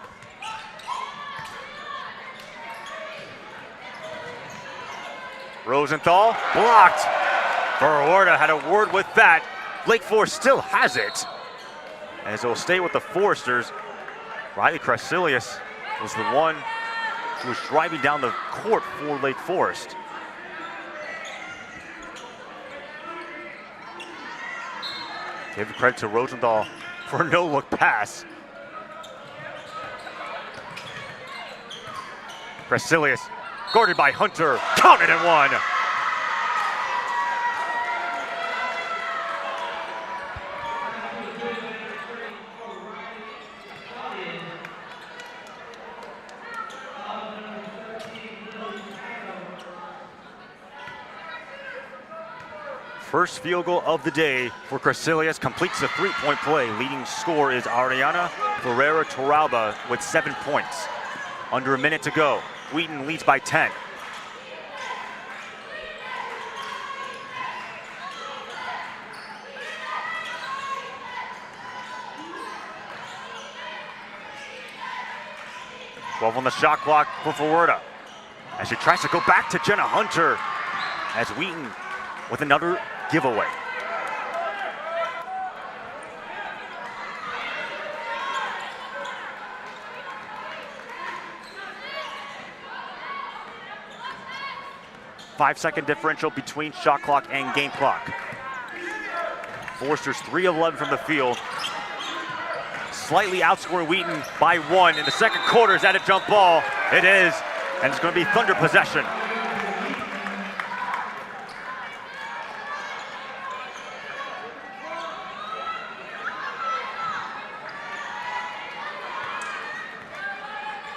[SPEAKER 2] Rosenthal blocked. Verwerda had a word with that. Lake Forest still has it, as it'll stay with the Foresters. Riley Crescilius was the one who was driving down the court for Lake Forest. Give credit to Rosenthal for a no-look pass. Crescilius guarded by Hunter, counted and one. First field goal of the day for Crescilius, completes the three-point play. Leading scorer is Ariana Ferreira-Torralba with 7 points. Under a minute to go. Wheaton leads by 10. Twelve on the shot clock for Ferreira, as she tries to go back to Jenna Hunter, as Wheaton with another giveaway. Five-second differential between shot clock and game clock. Forster's 3 of 11 from the field. Slightly outscoring Wheaton by 1 in the second quarter. Is that a jump ball? It is, and it's going to be Thunder possession.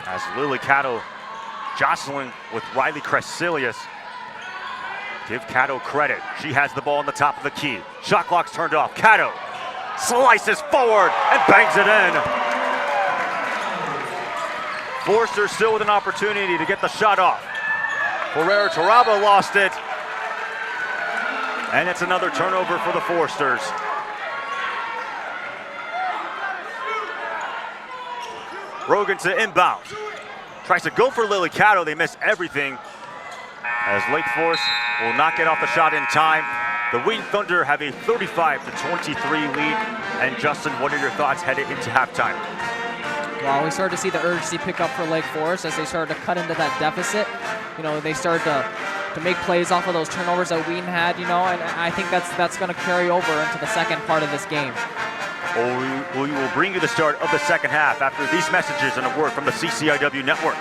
[SPEAKER 2] As Lily Cato jostling with Riley Crescilius. Give Cato credit. She has the ball on the top of the key. Shot clock's turned off. Cato slices forward and bangs it in. Forster still with an opportunity to get the shot off. Ferreira-Torralba lost it. And it's another turnover for the Foresters. Rogan to inbound. Tries to go for Lily Cato. They miss everything, as Lake Forest will not get off the shot in time. The Wheaton Thunder have a 35-23 lead. And Justin, what are your thoughts headed into halftime?
[SPEAKER 3] Well, we started to see the urgency pick up for Lake Forest as they started to cut into that deficit. You know, they started to make plays off of those turnovers that Wheaton had, you know, and I think that's going to carry over into the second part of this game.
[SPEAKER 2] We will bring you the start of the second half after these messages and a word from the CCIW Network.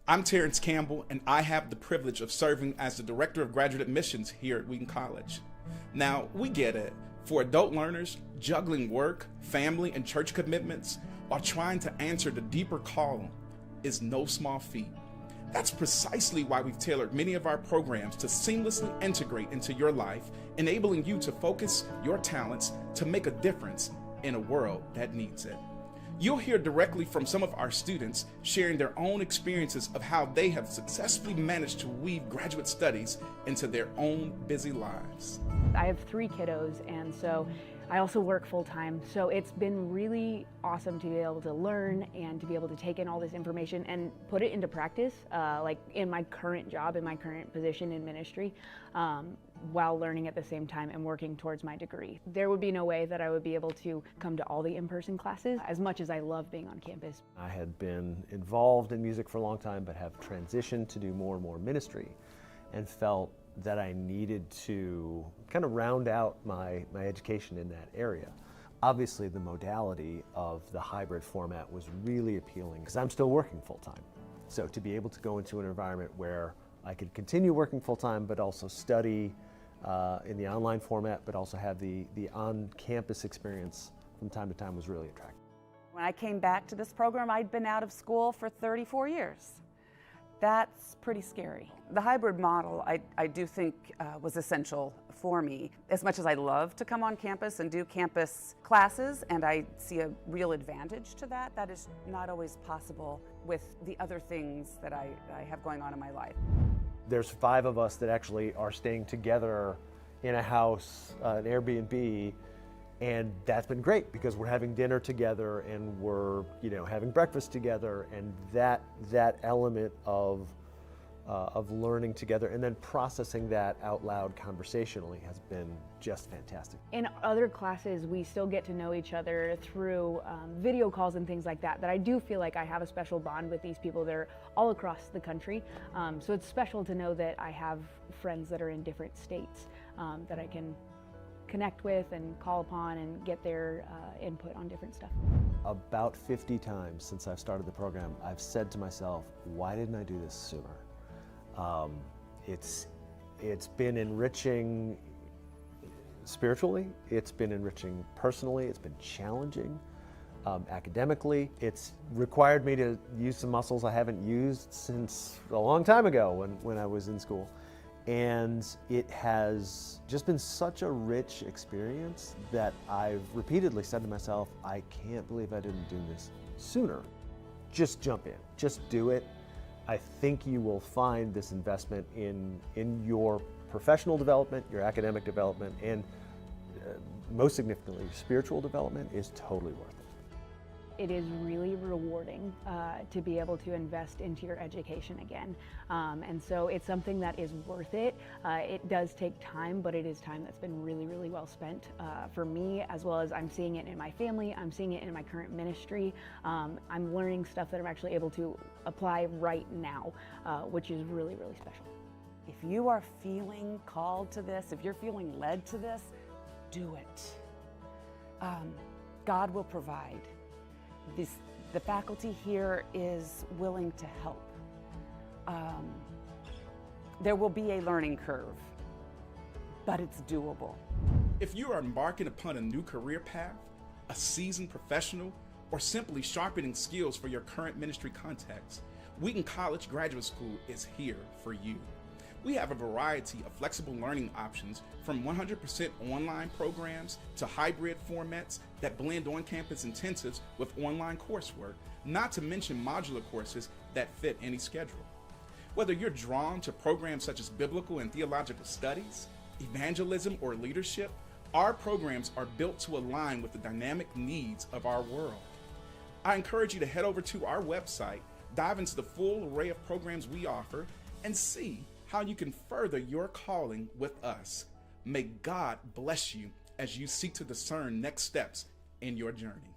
[SPEAKER 4] I'm Terrence Campbell, and I have the privilege of serving as the Director of Graduate Admissions here at Wheaton College. Now, we get it. For adult learners, juggling work, family, and church commitments while trying to answer the deeper call is no small feat. That's precisely why we've tailored many of our programs to seamlessly integrate into your life, enabling you to focus your talents to make a difference in a world that needs it. You'll hear directly from some of our students sharing their own experiences of how they have successfully managed to weave graduate studies into their own busy lives.
[SPEAKER 5] I have 3 kiddos, and so I also work full-time, so it's been really awesome to be able to learn and to be able to take in all this information and put it into practice, like in my current job, in my current position in ministry, while learning at the same time and working towards my degree. There would be no way that I would be able to come to all the in-person classes as much as I love being on campus.
[SPEAKER 6] I had been involved in music for a long time, but have transitioned to do more and more ministry, and felt that I needed to kind of round out my education in that area. Obviously, the modality of the hybrid format was really appealing because I'm still working full-time. So to be able to go into an environment where I could continue working full-time but also study in the online format, but also have the on-campus experience from time to time was really attractive.
[SPEAKER 7] When I came back to this program, I'd been out of school for 34 years. That's pretty scary. The hybrid model, I do think was essential for me. As much as I love to come on campus and do campus classes, and I see a real advantage to that, that is not always possible with the other things that I have going on in my life.
[SPEAKER 6] There's 5 of us that actually are staying together in a house, an Airbnb, and that's been great because we're having dinner together and we're having breakfast together, and that element of learning together and then processing that out loud conversationally has been just fantastic.
[SPEAKER 5] In other classes, we still get to know each other through video calls and things like that I do feel like I have a special bond with these people. They're all across the country, so it's special to know that I have friends that are in different states that I can connect with and call upon and get their input on different stuff.
[SPEAKER 6] About 50 times since I've started the program, I've said to myself, why didn't I do this sooner? It's been enriching spiritually, it's been enriching personally, it's been challenging academically. It's required me to use some muscles I haven't used since a long time ago when I was in school. And it has just been such a rich experience that I've repeatedly said to myself, I can't believe I didn't do this sooner. Just jump in, just do it. I think you will find this investment in your professional development, your academic development, and most significantly, your spiritual development is totally worth it.
[SPEAKER 5] It is really rewarding to be able to invest into your education again. And so it's something that is worth it. It does take time, but it is time that's been really, really well spent for me, as well as I'm seeing it in my family, I'm seeing it in my current ministry. I'm learning stuff that I'm actually able to apply right now, which is really, really special.
[SPEAKER 7] If you are feeling called to this, if you're feeling led to this, do it. God will provide. The faculty here is willing to help. There will be a learning curve, but it's doable.
[SPEAKER 4] If you are embarking upon a new career path, a seasoned professional, or simply sharpening skills for your current ministry context, Wheaton College Graduate School is here for you. We have a variety of flexible learning options, from 100% online programs to hybrid formats that blend on-campus intensives with online coursework, not to mention modular courses that fit any schedule. Whether you're drawn to programs such as biblical and theological studies, evangelism, or leadership, our programs are built to align with the dynamic needs of our world. I encourage you to head over to our website, dive into the full array of programs we offer, and see how you can further your calling with us. May God bless you as you seek to discern next steps in your journey.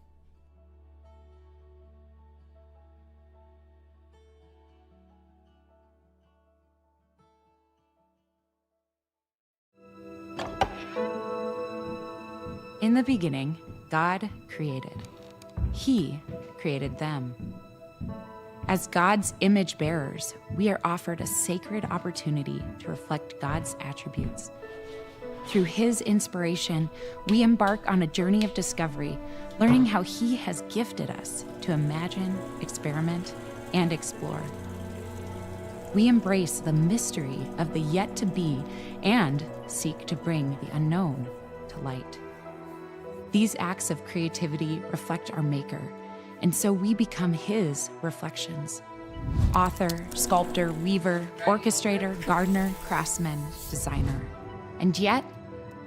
[SPEAKER 8] In the beginning, God created. He created them. As God's image bearers, we are offered a sacred opportunity to reflect God's attributes. Through His inspiration, we embark on a journey of discovery, learning how He has gifted us to imagine, experiment, and explore. We embrace the mystery of the yet to be and seek to bring the unknown to light. These acts of creativity reflect our Maker, and so we become His reflections. Author, sculptor, weaver, orchestrator, gardener, craftsman, designer. And yet,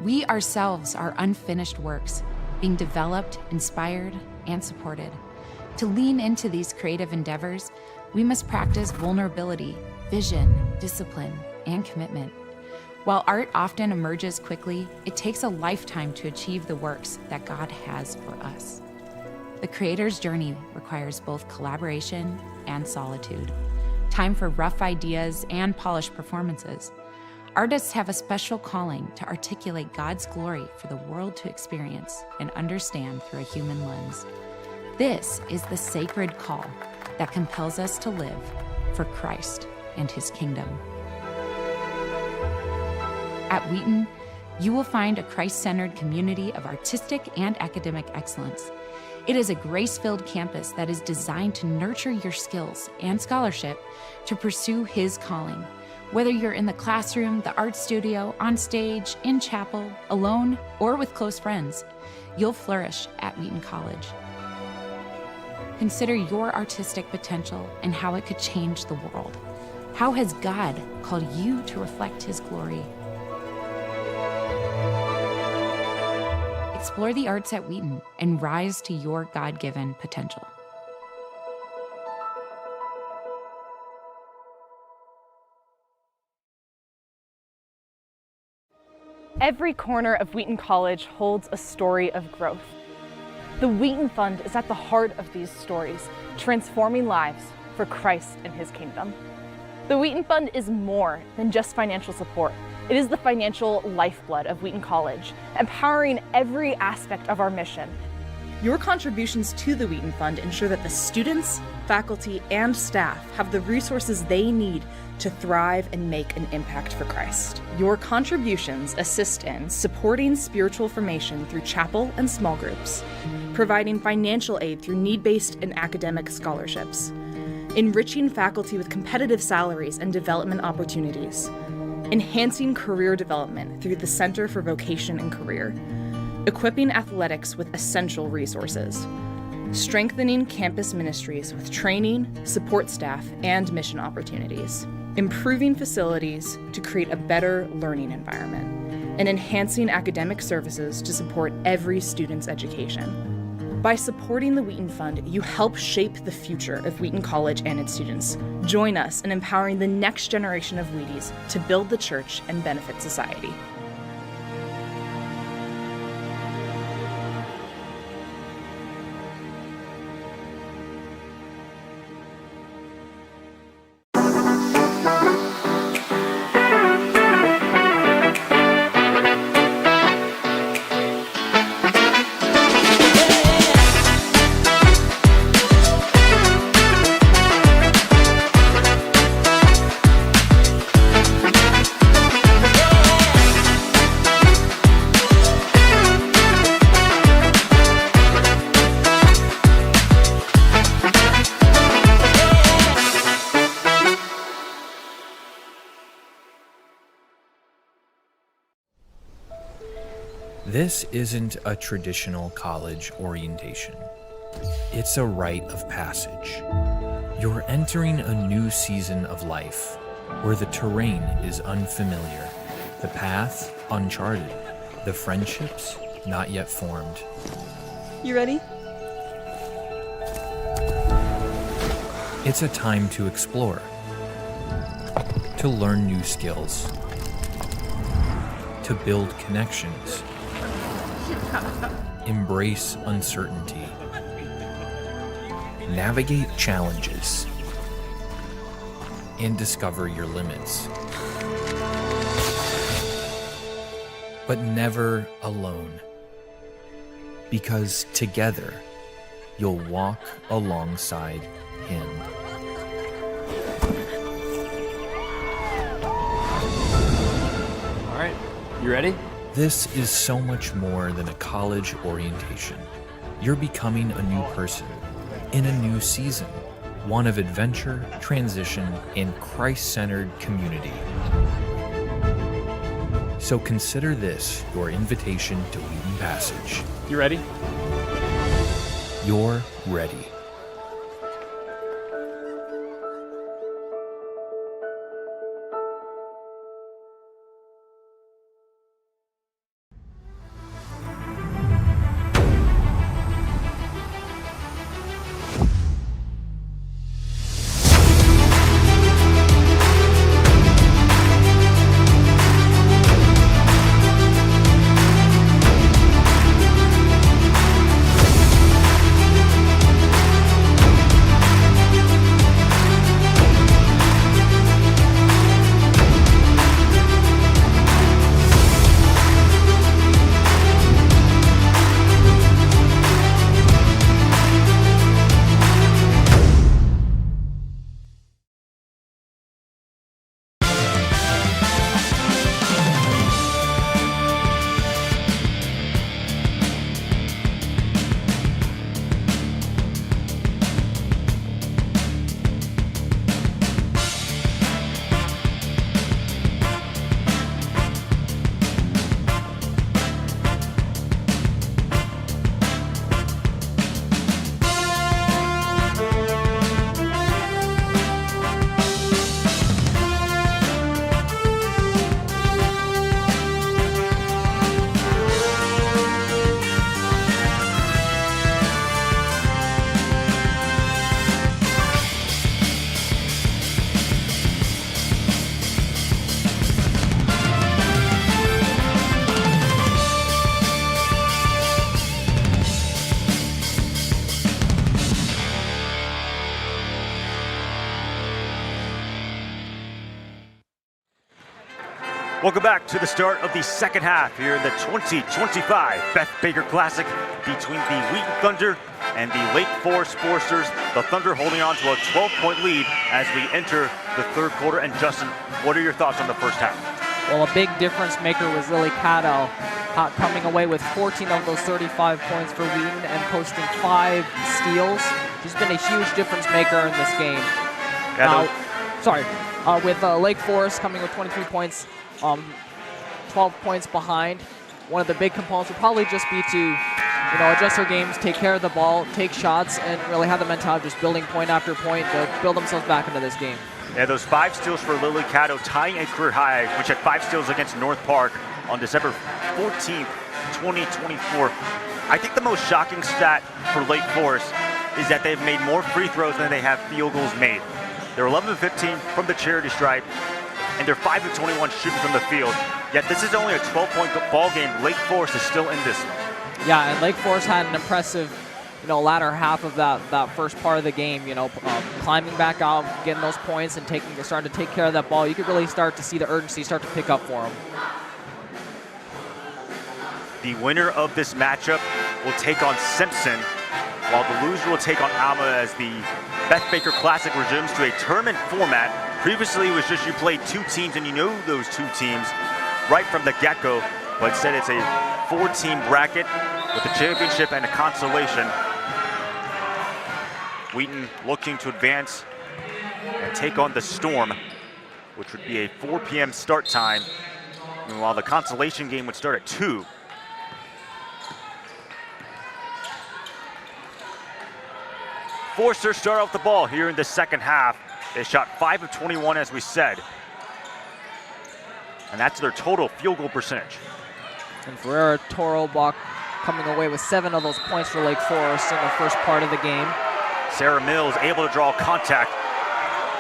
[SPEAKER 8] we ourselves are unfinished works, being developed, inspired, and supported. To lean into these creative endeavors, we must practice vulnerability, vision, discipline, and commitment. While art often emerges quickly, it takes a lifetime to achieve the works that God has for us. The creator's journey requires both collaboration and solitude, time for rough ideas and polished performances. Artists have a special calling to articulate God's glory for the world to experience and understand through a human lens. This is the sacred call that compels us to live for Christ and His kingdom. At Wheaton, you will find a Christ-centered community of artistic and academic excellence. It is a grace-filled campus that is designed to nurture your skills and scholarship to pursue His calling. Whether you're in the classroom, the art studio, on stage, in chapel, alone, or with close friends, you'll flourish at Wheaton College. Consider your artistic potential and how it could change the world. How has God called you to reflect His glory? Explore the arts at Wheaton and rise to your God-given potential.
[SPEAKER 9] Every corner of Wheaton College holds a story of growth. The Wheaton Fund is at the heart of these stories, transforming lives for Christ and His kingdom. The Wheaton Fund is more than just financial support. It is the financial lifeblood of Wheaton College, empowering every aspect of our mission.
[SPEAKER 10] Your contributions to the Wheaton Fund ensure that the students, faculty, and staff have the resources they need to thrive and make an impact for Christ. Your contributions assist in supporting spiritual formation through chapel and small groups, providing financial aid through need-based and academic scholarships, enriching faculty with competitive salaries and development opportunities, enhancing career development through the Center for Vocation and Career, equipping athletics with essential resources, strengthening campus ministries with training, support staff, and mission opportunities, improving facilities to create a better learning environment, and enhancing academic services to support every student's education. By supporting the Wheaton Fund, you help shape the future of Wheaton College and its students. Join us in empowering the next generation of Wheaties to build the church and benefit society.
[SPEAKER 11] This isn't a traditional college orientation. It's a rite of passage. You're entering a new season of life where the terrain is unfamiliar, the path uncharted, the friendships not yet formed.
[SPEAKER 10] You ready?
[SPEAKER 11] It's a time to explore, to learn new skills, to build connections, embrace uncertainty, navigate challenges, and discover your limits. But never alone, because together you'll walk alongside Him.
[SPEAKER 12] You ready?
[SPEAKER 11] This is so much more than a college orientation. You're becoming a new person in a new season, one of adventure, transition, and Christ-centered community. So consider this your invitation to Wheaton Passage.
[SPEAKER 12] You ready?
[SPEAKER 11] You're ready.
[SPEAKER 2] Welcome back to the start of the second half here in the 2025 Beth Baker Classic between the Wheaton Thunder and the Lake Forest Foresters. The Thunder holding on to a 12-point lead as we enter the third quarter. And Justin, what are your thoughts on the first half?
[SPEAKER 3] Well, a big difference maker was Lily Cadell, coming away with 14 of those 35 points for Wheaton and posting 5 steals. She's been a huge difference maker in this game. With Lake Forest coming with 23 points, 12 points behind. One of the big components would probably just be to, adjust their games, take care of the ball, take shots, and really have the mentality of just building point after point to build themselves back into this game.
[SPEAKER 2] Yeah, those 5 steals for Lily Caddo, tying a career high, which had 5 steals against North Park on December 14th, 2024. I think the most shocking stat for Lake Forest is that they've made more free throws than they have field goals made. They're 11-15 from the charity stripe, and they're 5-21 shooting from the field. Yet this is only a 12-point ball game. Lake Forest is still in this.
[SPEAKER 3] Yeah, and Lake Forest had an impressive, latter half of that first part of the game. Climbing back out, getting those points, and starting to take care of that ball. You could really start to see the urgency start to pick up for them.
[SPEAKER 2] The winner of this matchup will take on Simpson, while the loser will take on Alma as the Beth Baker Classic resumes to a tournament format. Previously, it was just you played 2 teams and you know those 2 teams right from the get-go, but instead it's a 4-team bracket with a championship and a consolation. Wheaton looking to advance and take on the Storm, which would be a 4 p.m. start time. Meanwhile, the consolation game would start at 2. Forster start off the ball here in the second half. They shot 5-21, as we said. And that's their total field goal percentage.
[SPEAKER 3] And Ferreira Torobach coming away with 7 of those points for Lake Forest in the first part of the game.
[SPEAKER 2] Sarah Mills able to draw contact,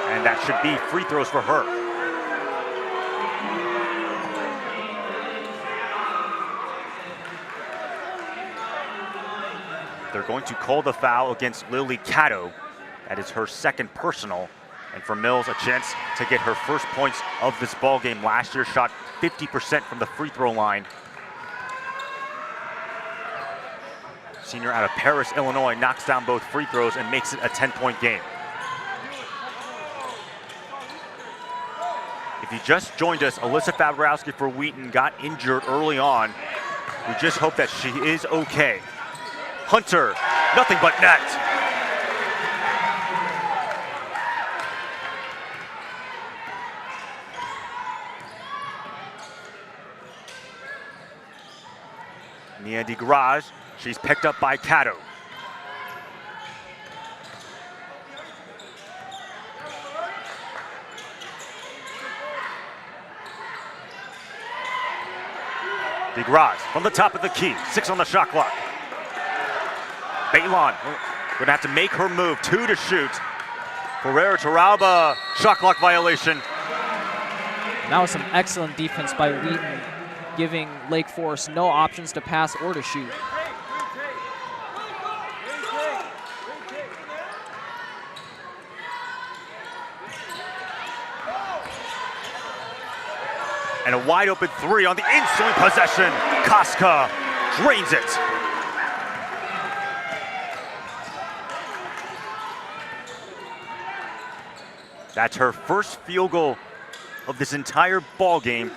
[SPEAKER 2] and that should be free throws for her. They're going to call the foul against Lily Caddo. That is her second personal. And for Mills, a chance to get her first points of this ball game. Last year, shot 50% from the free throw line. Senior out of Paris, Illinois, knocks down both free throws and makes it a 10-point game. If you just joined us, Alyssa Fabrowski for Wheaton got injured early on. We just hope that she is okay. Hunter, nothing but net. Nia DeGrage, she's picked up by Cato. DeGrage from the top of the key, 6 on the shot clock. Baitlon gonna have to make her move, 2 to shoot. Ferreira Taralba, shot clock violation.
[SPEAKER 3] That was some excellent defense by Wheaton, giving Lake Forest no options to pass or to shoot.
[SPEAKER 2] And a wide open 3 on the ensuing possession. Koska drains it. That's her first field goal of this entire ball game.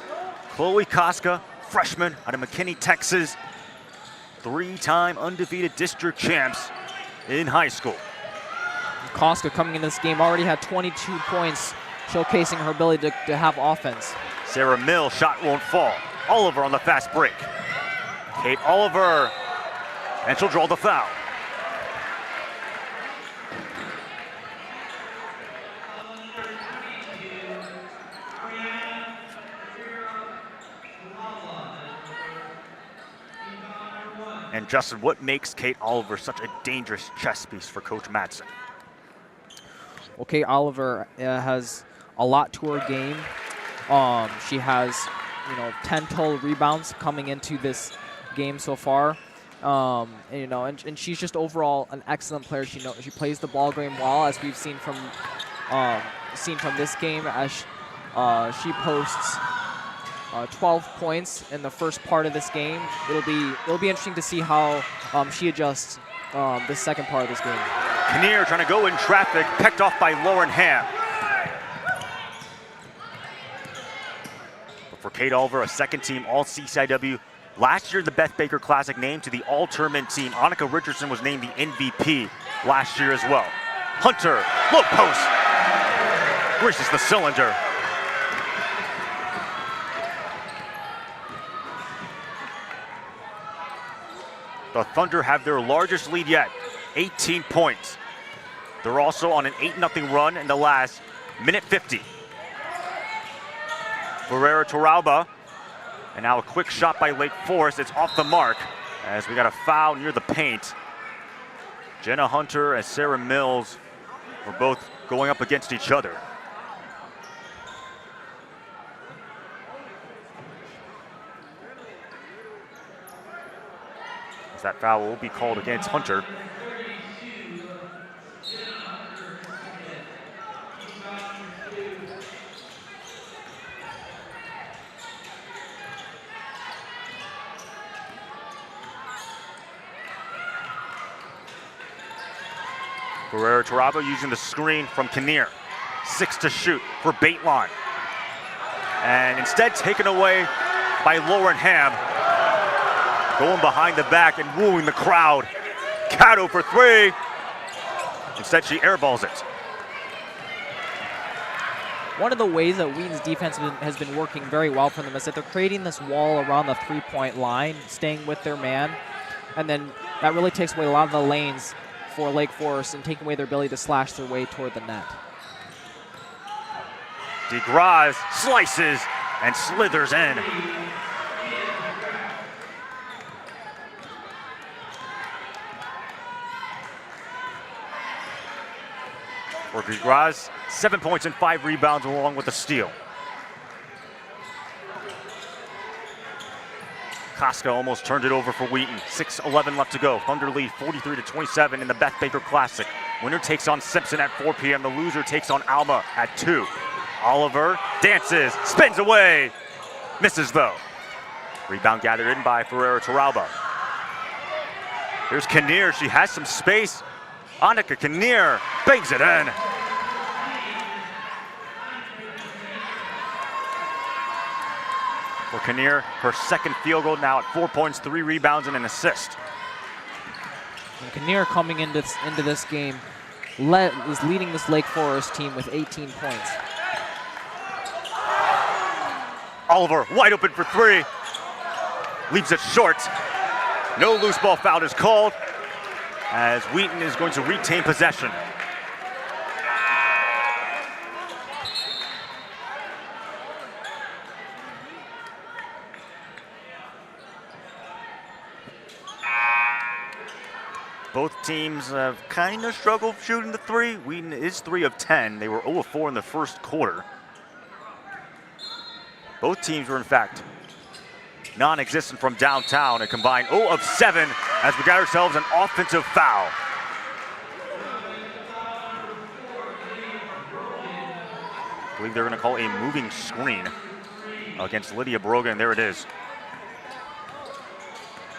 [SPEAKER 2] Chloe Koska, freshman out of McKinney, Texas. 3-time undefeated district champs in high school.
[SPEAKER 3] Koska coming into this game already had 22 points, showcasing her ability to have offense.
[SPEAKER 2] Sarah Mills, shot won't fall. Oliver on the fast break. Kate Oliver, and she'll draw the foul. And Justin, what makes Kate Oliver such a dangerous chess piece for Coach Madsen?
[SPEAKER 3] Well, Kate Oliver has a lot to her game. She has, 10 total rebounds coming into this game so far. And she's just overall an excellent player. She plays the ball game well, as we've seen from this game, as she posts 12 points in the first part of this game. It'll be interesting to see how she adjusts the second part of this game.
[SPEAKER 2] Kinnear trying to go in traffic, picked off by Lauren Ham. But for Kate Oliver, a second-team All-CCIW. Last year, the Beth Baker Classic named to the All-Tournament team. Annika Richardson was named the MVP last year as well. Hunter, low post, reaches the cylinder. The Thunder have their largest lead yet, 18 points. They're also on an 8-0 run in the last minute 50. Ferreira Taralba, and now a quick shot by Lake Forest. It's off the mark as we got a foul near the paint. Jenna Hunter and Sarah Mills were both going up against each other. As that foul will be called against Hunter. Ferreira Taralba using the screen from Kinnear. 6 to shoot for Baitlon. And instead taken away by Lauren Ham. Going behind the back and wooing the crowd. Cato for 3. Instead she airballs it.
[SPEAKER 3] One of the ways that Wheaton's defense has been working very well for them is that they're creating this wall around the three-point line, staying with their man. And then that really takes away a lot of the lanes for Lake Forest and taking away their ability to slash their way toward the net.
[SPEAKER 2] DeGraz slices and slithers in. For DeGraz, 7 points and 5 rebounds along with a steal. Koska almost turned it over for Wheaton. 6:11 left to go. Thunder lead 43-27 in the Beth Baker Classic. Winner takes on Simpson at 4 p.m. The loser takes on Alma at 2. Oliver dances, spins away, misses though. Rebound gathered in by Ferreira Taralba. Here's Kinnear, she has some space. Annika Kinnear bangs it in. for Kinnear. Her second field goal, now at 4 points, 3 rebounds, and an assist.
[SPEAKER 3] And Kinnear coming into this game is leading this Lake Forest team with 18 points.
[SPEAKER 2] Oliver wide open for 3. Leaves it short. No loose ball foul is called as Wheaton is going to retain possession. Both teams have kind of struggled shooting the 3. Wheaton is 3 of 10. They were 0 of 4 in the first quarter. Both teams were, in fact, non-existent from downtown. A combined 0 of 7 as we got ourselves an offensive foul. I believe they're going to call a moving screen against Lydia Brogan. There it is.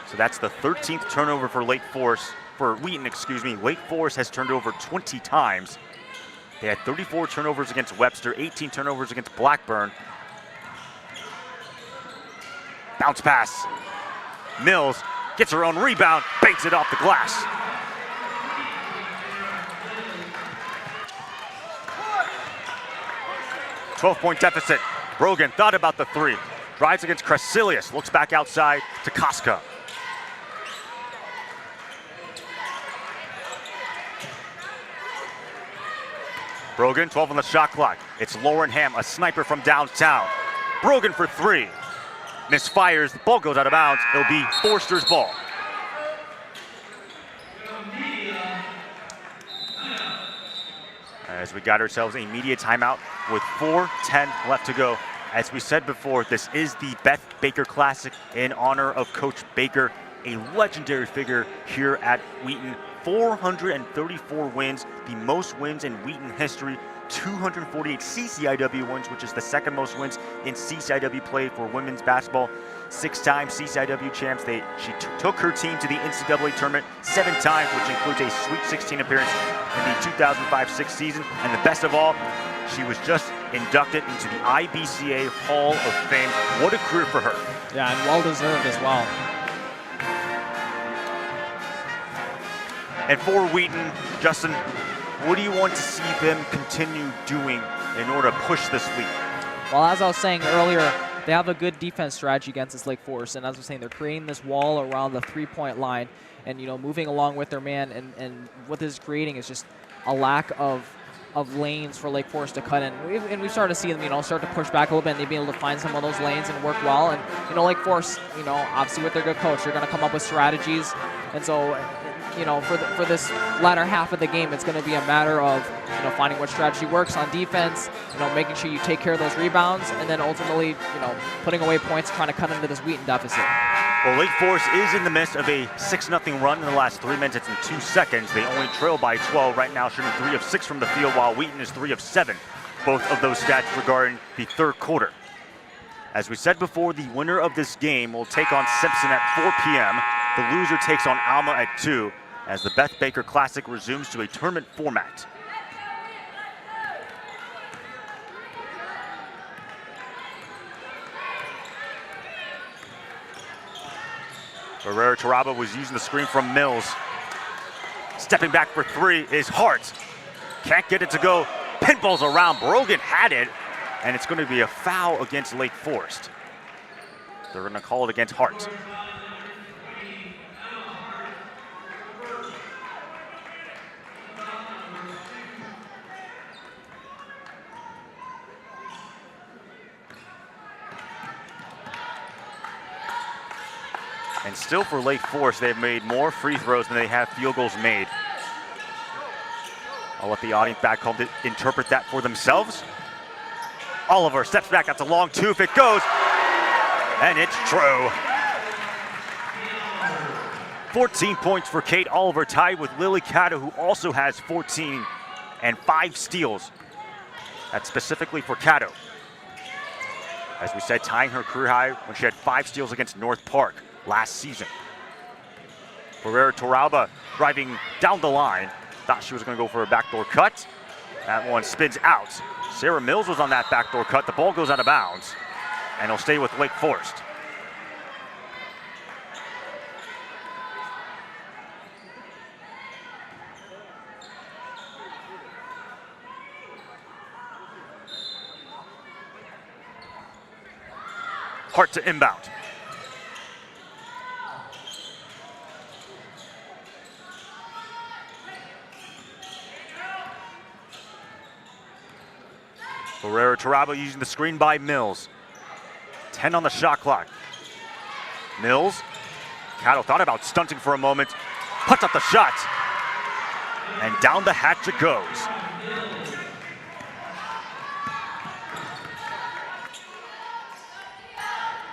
[SPEAKER 2] So that's the 13th turnover for Wheaton, excuse me. Lake Forest has turned over 20 times. They had 34 turnovers against Webster, 18 turnovers against Blackburn. Bounce pass. Mills gets her own rebound, banks it off the glass. "12-point deficit. Brogan thought about the 3. Drives against Cressilius, looks back outside to Koska. Brogan, 12 on the shot clock. It's Lauren Ham, a sniper from downtown. Brogan for 3. Misfires, the ball goes out of bounds. It'll be Forster's ball. As we got ourselves a media timeout with 4:10 left to go. As we said before, this is the Beth Baker Classic in honor of Coach Baker, a legendary figure here at Wheaton. 434 wins, the most wins in Wheaton history. 248 CCIW wins, which is the second most wins in CCIW play for women's basketball. 6-time CCIW champs. She took her team to the NCAA tournament 7 times, which includes a Sweet 16 appearance in the 2005-06 season. And the best of all, she was just inducted into the IBCA Hall of Fame. What a career for her.
[SPEAKER 3] Yeah, and well-deserved as well.
[SPEAKER 2] And for Wheaton, Justin, what do you want to see them continue doing in order to push this lead?
[SPEAKER 3] Well, as I was saying earlier, they have a good defense strategy against this Lake Forest, and as I was saying, they're creating this wall around the 3-point line and, moving along with their man, and what this is creating is just a lack of lanes for Lake Forest to cut in. And we've started to see them, start to push back a little bit, and they've been able to find some of those lanes and work well. And, Lake Forest, obviously with their good coach, they're going to come up with strategies. And so, for this latter half of the game, it's going to be a matter of, finding what strategy works on defense, making sure you take care of those rebounds, and then ultimately, putting away points, trying to cut into this Wheaton deficit.
[SPEAKER 2] Well, Lake Forest is in the midst of a 6-0 run in the last 3 minutes and 2 seconds. They only trail by 12 right now, shooting 3 of 6 from the field, while Wheaton is 3 of 7. Both of those stats regarding the third quarter. As we said before, the winner of this game will take on Simpson at 4 p.m. The loser takes on Alma at 2, as the Beth Baker Classic resumes to a tournament format. Herrera Taraba was using the screen from Mills. Stepping back for 3 is Hart. Can't get it to go. Pinballs around. Brogan had it, and it's going to be a foul against Lake Forest. They're going to call it against Hart. And still for Lake Forest, they've made more free throws than they have field goals made. I'll let the audience back home to interpret that for themselves. Oliver steps back, that's a long 2 if it goes, and it's true. 14 points for Kate Oliver, tied with Lily Cato, who also has 14 and 5 steals. That's specifically for Cato. As we said, tying her career high when she had 5 steals against North Park last season. Herrera Toralba driving down the line. Thought she was going to go for a backdoor cut. That one spins out. Sarah Mills was on that backdoor cut. The ball goes out of bounds. and he'll stay with Wake Forest. Hart to inbound. Ferreira Tarabo using the screen by Mills. 10 on the shot clock. Mills. Cattle thought about stunting for a moment. Puts up the shot. And down the hatch it goes.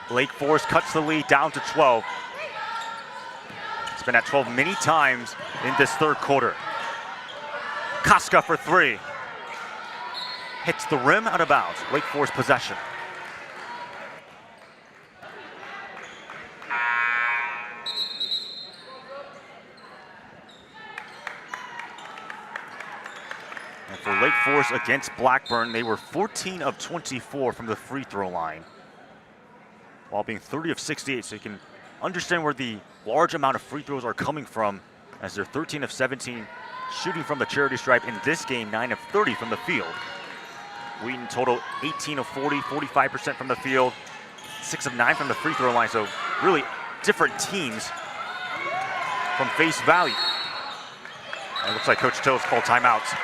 [SPEAKER 2] Lake Forest cuts the lead down to 12. It's been at 12 many times in this third quarter. Koska for three. Hits the rim, out of bounds. Wake Forest possession. And for Lake Forest against Blackburn, they were 14 of 24 from the free throw line, while being 30 of 68, so you can understand where the large amount of free throws are coming from, as they're 13 of 17 shooting from the charity stripe. In this game, 9 of 30 from the field. Wheaton total 18 of 40, 45% from the field, 6 of 9 from the free throw line, so really different teams from face value. And it looks like Coach Till's called timeouts.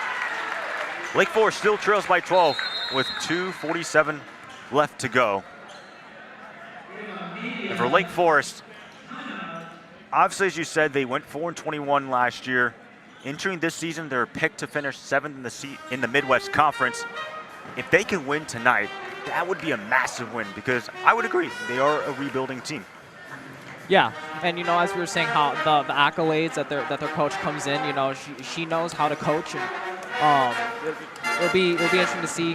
[SPEAKER 2] Lake Forest still trails by 12 with 2:47 left to go. And for Lake Forest, obviously, as you said, they went 4-21 last year. Entering this season, they're picked to finish 7th in the Midwest Conference. If they can win tonight, that would be a massive win, because I would agree, they are a rebuilding team.
[SPEAKER 3] Yeah, and as we were saying, how the accolades that their coach comes in, she knows how to coach, and it'll be interesting to see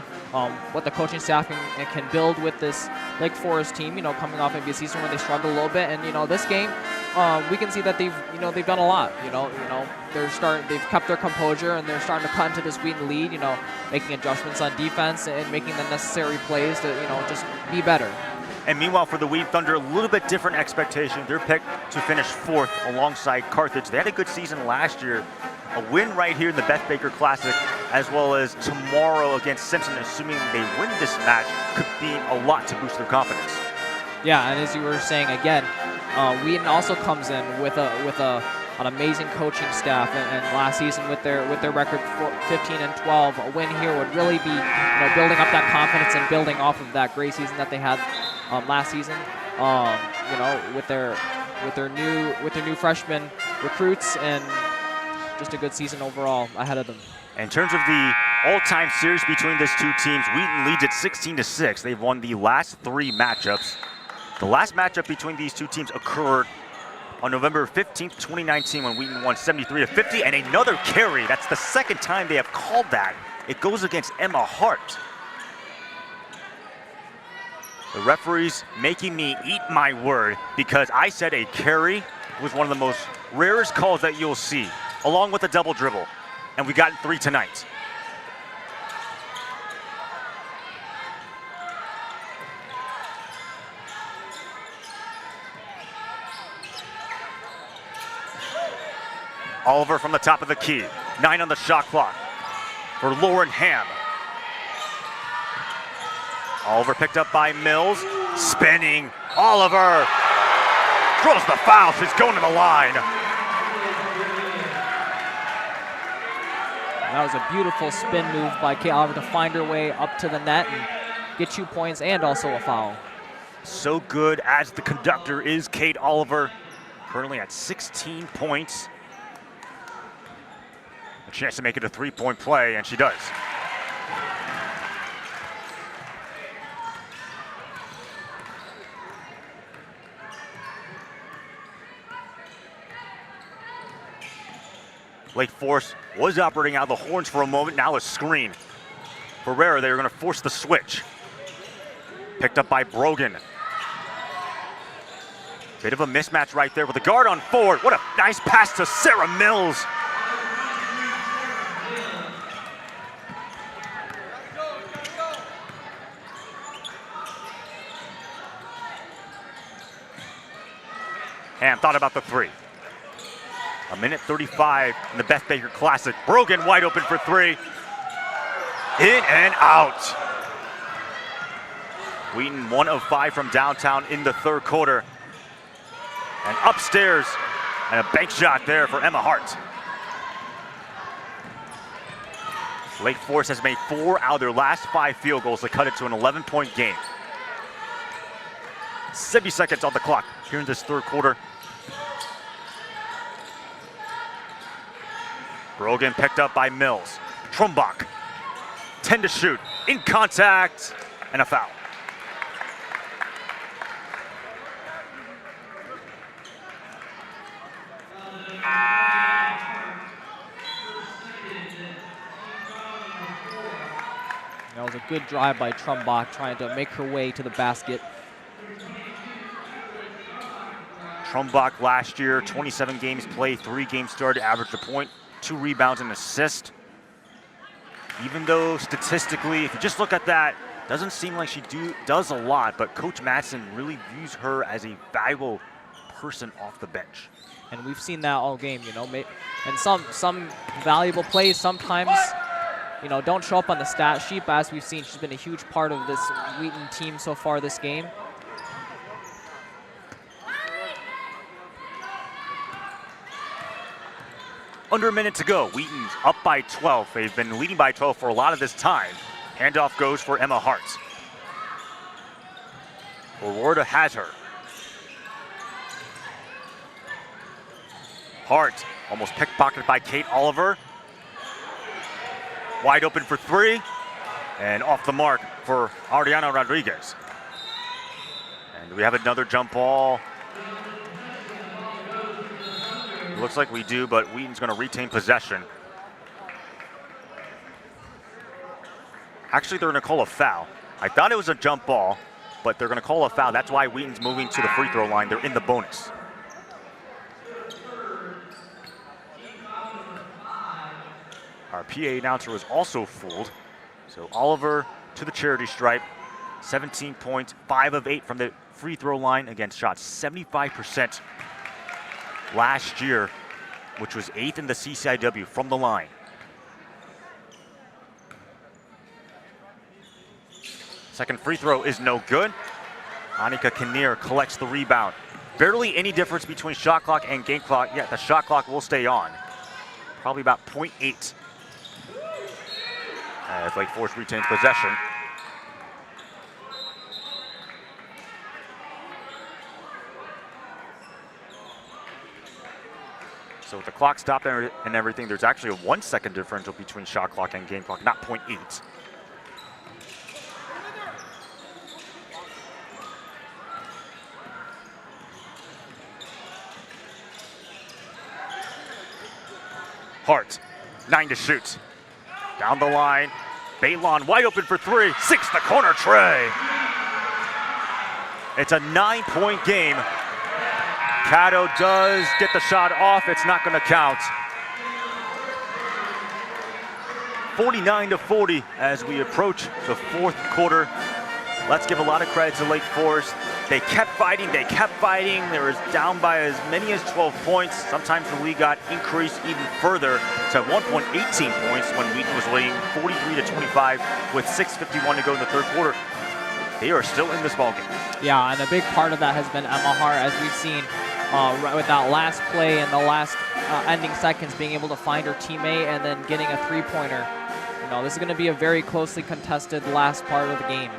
[SPEAKER 3] what the coaching staff can build with this Lake Forest team. Coming off maybe a season where they struggled a little bit, and this game, we can see that they've done a lot. They've kept their composure, and they're starting to cut into this Wheaton lead. Making adjustments on defense and making the necessary plays to just be better.
[SPEAKER 2] And meanwhile, for the Wheaton Thunder, a little bit different expectation. They're picked to finish 4th alongside Carthage. They had a good season last year. A win right here in the Beth Baker Classic, as well as tomorrow against Simpson, assuming they win this match, could be a lot to boost their confidence.
[SPEAKER 3] Yeah, and as you were saying again, Wheaton also comes in with an amazing coaching staff, and last season with their record 15-12, a win here would really be building up that confidence and building off of that great season that they had last season. With their new freshman recruits, and just a good season overall ahead of them.
[SPEAKER 2] In terms of the all-time series between these two teams, Wheaton leads at 16-6. They've won the last 3 matchups. The last matchup between these two teams occurred on November 15th, 2019, when Wheaton won 73-50, and another carry. That's the second time they have called that. It goes against Emma Hart. The referee's making me eat my word, because I said a carry was one of the most rarest calls that you'll see, along with a double dribble, and we got 3 tonight. Oliver from the top of the key, 9 on the shot clock for Lauren Ham. Oliver picked up by Mills, spinning. Oliver draws the foul. She's going to the line.
[SPEAKER 3] That was a beautiful spin move by Kate Oliver to find her way up to the net and get 2 points and also a foul.
[SPEAKER 2] So good as the conductor is Kate Oliver, currently at 16 points. A chance to make it a 3-point play, and she does. Lake Forest was operating out of the horns for a moment, now a screen. Ferreira, they were going to force the switch. Picked up by Brogan. Bit of a mismatch right there with the guard on forward. What a nice pass to Sarah Mills. Ham thought about the three. A minute 35 in the Beth Baker Classic. Brogan wide open for three. In and out. Wheaton 1 of 5 from downtown in the third quarter. And upstairs, and a bank shot there for Emma Hart. Lake Forest has made 4 out of their last 5 field goals to cut it to an 11-point game. 70 seconds on the clock here in this third quarter. Brogan picked up by Mills. Trumbach, 10 to shoot, in contact, and a foul.
[SPEAKER 3] That was a good drive by Trumbach, trying to make her way to the basket.
[SPEAKER 2] Trumbach last year, 27 games played, 3 games started, averaged a point, 2 rebounds and assist. Even though statistically, if you just look at that, doesn't seem like she does a lot, but Coach Madsen really views her as a valuable person off the bench.
[SPEAKER 3] And we've seen that all game, you know, and some valuable plays sometimes, you know, don't show up on the stat sheet, but as we've seen, she's been a huge part of this Wheaton team so far this game.
[SPEAKER 2] Under a minute to go. Wheaton's up by 12. They've been leading by 12 for a lot of this time. Handoff goes for Emma Hart. Aurora has her. Hart almost pickpocketed by Kate Oliver. Wide open for 3. And off the mark for Ariana Rodriguez. And we have another jump ball. Looks like we do, but Wheaton's going to retain possession. Actually, they're going to call a foul. I thought it was a jump ball, but they're going to call a foul. That's why Wheaton's moving to the free throw line. They're in the bonus. Our PA announcer was also fooled. So Oliver to the charity stripe. 17 points, 5 of 8 from the free throw line. Again, shot 75%. Last year, which was 8th in the CCIW from the line. Second free throw is no good. Annika Kinnear collects the rebound. Barely any difference between shot clock and game clock. Yeah, the shot clock will stay on. Probably about 0.8. As Lake Forest retains possession. So with the clock stopped and everything, there's actually a 1 second differential between shot clock and game clock, not 0.8. Hart, 9 to shoot. Down the line, Bailon wide open for 3, 6 the corner tray. It's a 9-point game. Caddo does get the shot off. It's not going to count. 49-40 as we approach the fourth quarter. Let's give a lot of credit to Lake Forest. They kept fighting. They They were down by as many as 12 points. Sometimes the lead got increased even further to 18 points when Wheaton was leading 43-25 with 6:51 to go in the third quarter. They are still in this ballgame.
[SPEAKER 3] Yeah, and a big part of that has been Emma Hart, as we've seen with that last play and the last ending seconds, being able to find her teammate and then getting a three-pointer. You know, this is going to be a very closely contested last part of the game.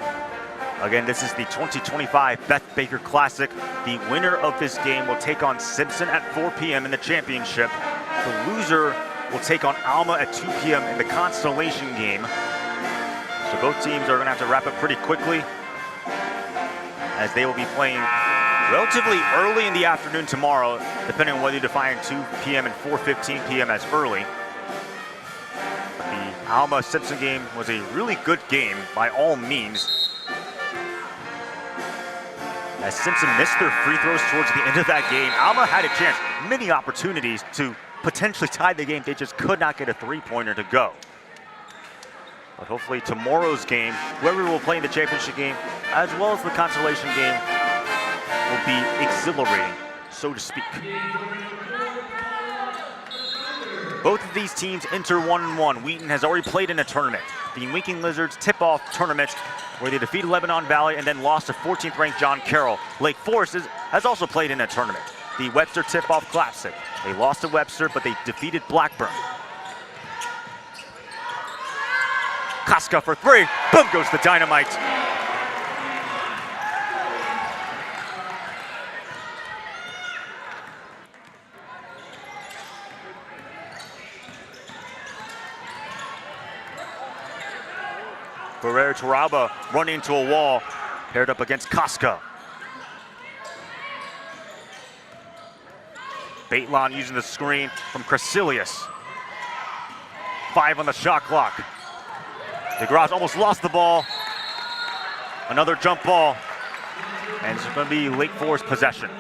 [SPEAKER 2] Again, this is the 2025 Beth Baker Classic. The winner of this game will take on Simpson at 4 p.m. in the championship. The loser will take on Alma at 2 p.m. in the constellation game. So both teams are going to have to wrap up pretty quickly, as they will be playing relatively early in the afternoon tomorrow, depending on whether you define 2 p.m. and 4:15 p.m. as early. The Alma-Simpson game was a really good game by all means, as Simpson missed their free throws towards the end of that game. Alma had a chance, many opportunities to potentially tie the game. They just could not get a three-pointer to go. But hopefully tomorrow's game, whoever will play in the championship game, as well as the consolation game, will be exhilarating so to speak. Both of these teams enter 1-1. Wheaton has already played in a tournament, the Winking Lizards tip-off tournament, where they defeated Lebanon Valley and then lost to 14th-ranked John Carroll. Lake Forest has also played in a tournament, the Webster Tip-Off Classic. They lost to Webster, but they defeated Blackburn. Casca for three. Boom goes the dynamite. Barrera Taraba running into a wall, paired up against Casca. Baitlon using the screen from Crasilius. 5 on the shot clock. DeGrasse almost lost the ball. Another jump ball. And it's going to be Lake Forest possession.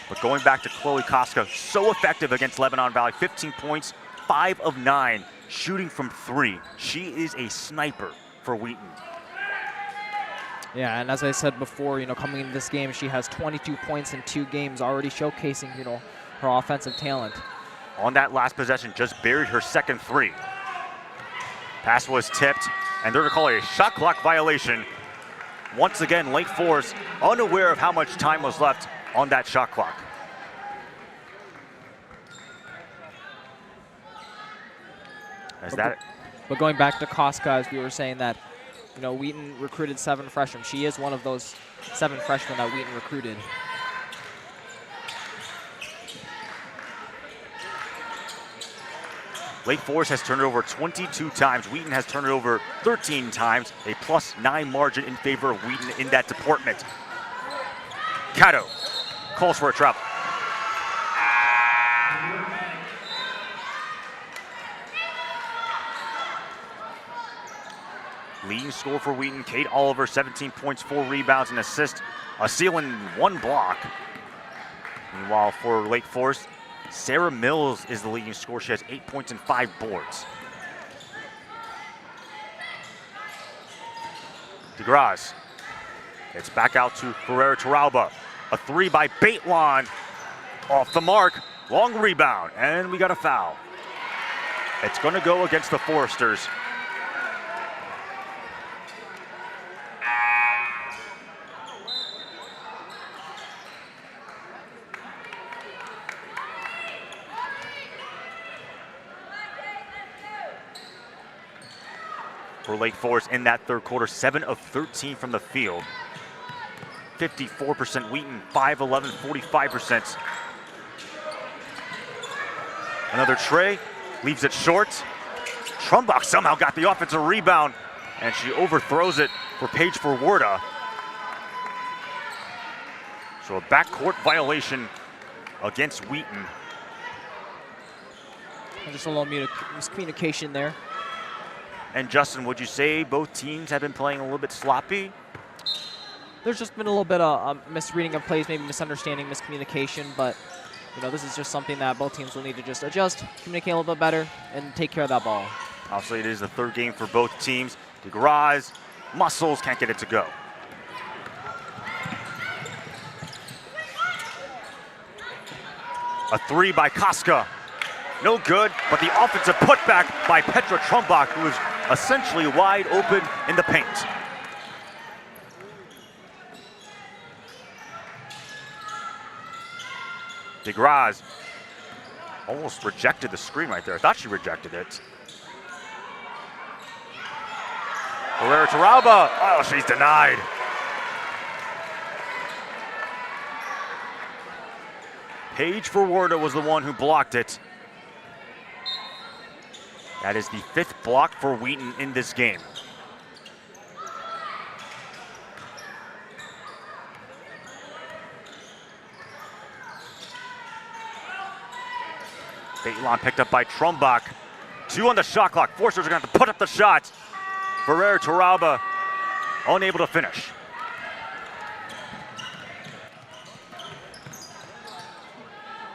[SPEAKER 2] But going back to Chloe Casca, so effective against Lebanon Valley. 15 points, 5 of 9, shooting from 3. She is a sniper for Wheaton.
[SPEAKER 3] Yeah, and as I said before, coming into this game, she has 22 points in 2 games, already showcasing, her offensive talent.
[SPEAKER 2] On that last possession, just buried her second 3. Pass was tipped, and they're going to call it a shot clock violation. Once again, Lake Forest unaware of how much time was left on that shot clock.
[SPEAKER 3] But going back to Casca, as we were saying that, Wheaton recruited 7 freshmen. She is one of those 7 freshmen that Wheaton recruited.
[SPEAKER 2] Lake Forest has turned it over 22 times. Wheaton has turned it over 13 times. A +9 margin in favor of Wheaton in that department. Cato calls for a travel. Leading score for Wheaton, Kate Oliver, 17 points, 4 rebounds, and assists, a steal and 1 block. Meanwhile, for Lake Forest, Sarah Mills is the leading scorer. She has 8 points and 5 boards. DeGrasse. It's back out to Barrera Taralba. A 3 by Baitlon. Off the mark. Long rebound. And we got a foul. It's going to go against the Foresters. For Lake Forest in that third quarter, 7 of 13 from the field. 54% Wheaton, 5-11, 45%. Another tray, leaves it short. Trumbach somehow got the offensive rebound, and she overthrows it for Paige Forwarda. So a backcourt violation against Wheaton.
[SPEAKER 3] Just a little miscommunication there.
[SPEAKER 2] And Justin, would you say both teams have been playing a little bit sloppy?
[SPEAKER 3] There's just been a little bit of misreading of plays, maybe misunderstanding, miscommunication, but this is just something that both teams will need to just adjust, communicate a little bit better, and take care of that ball.
[SPEAKER 2] Obviously, it is the third game for both teams. DeGrasse, muscles, can't get it to go. A 3 by Casca. No good, but the offensive putback by Petra Trumbach, who is essentially wide open in the paint. DeGrasse almost rejected the screen right there. I thought she rejected it. Barrera Taraba, oh, she's denied. Paige Forwarda was the one who blocked it. That is the 5th block for Wheaton in this game. Baitlon picked up by Trumbach. 2 on the shot clock. Forsters are going to have to put up the shots. Barrera Taraba unable to finish.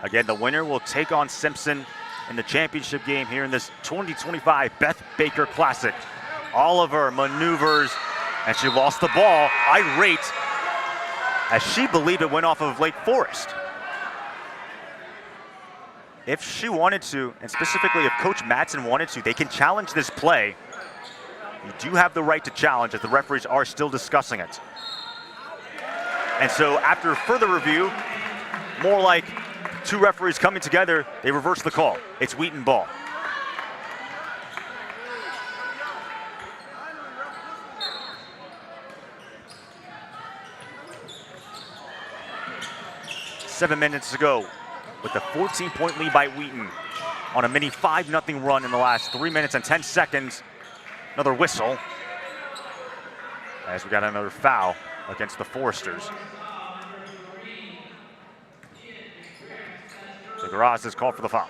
[SPEAKER 2] Again, the winner will take on Simpson in the championship game here in this 2025 Beth Baker Classic. Oliver maneuvers, and she lost the ball. Irate. as she believed it went off of Lake Forest. If she wanted to, and specifically if Coach Madsen wanted to, they can challenge this play. You do have the right to challenge, as the referees are still discussing it. And so after further review, more like two referees coming together, they reverse the call. It's Wheaton ball. Seven minutes to go with a 14-point lead by Wheaton on a mini 5-0 run in the last 3 minutes and 10 seconds. Another whistle as we got another foul against the Foresters. So Garaz is called for the foul.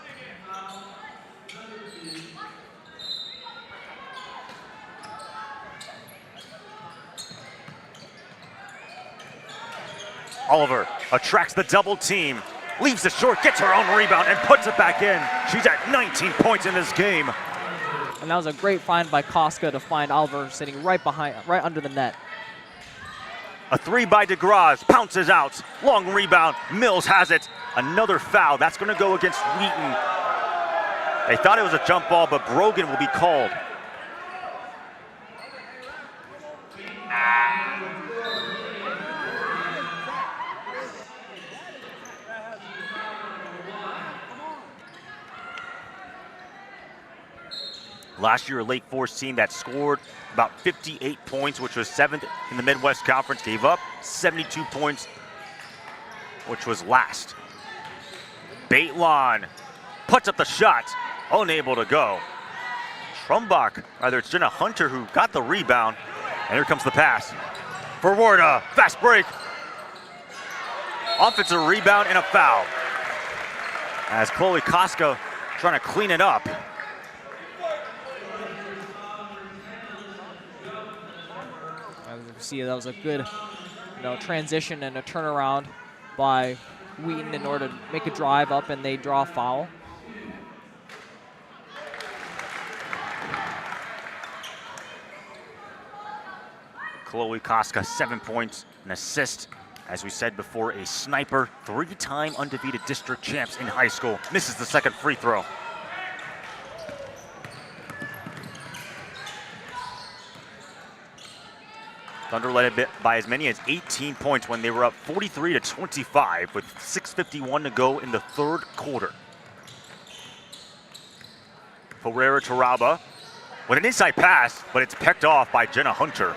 [SPEAKER 2] Oliver attracts the double team, leaves it short, gets her own rebound, and puts it back in. She's at 19 points in this game.
[SPEAKER 3] And that was a great find by Koska to find Oliver sitting right under the net.
[SPEAKER 2] A three by DeGrasse, pounces out, long rebound, Mills has it. Another foul, that's gonna go against Wheaton. They thought it was a jump ball, but Brogan will be called. Last year, a Lake Forest team that scored about 58 points, which was 7th in the Midwest Conference, gave up 72 points, which was last. Baitlon puts up the shot, unable to go. Trumbach, rather it's Jenna Hunter who got the rebound, and here comes the pass. For Warda, fast break. Offensive rebound and a foul. As Chloe Koska trying to clean it up.
[SPEAKER 3] See, that was a good transition and a turnaround by Wheaton in order to make a drive up, and they draw a foul.
[SPEAKER 2] Chloe Koska, 7 points, an assist. As we said before, a sniper, 3-time undefeated district champs in high school. Misses the second free throw. Thunder led it by as many as 18 points when they were up 43-25 with 6:51 to go in the third quarter. Ferreira Taraba with an inside pass, but it's picked off by Jenna Hunter.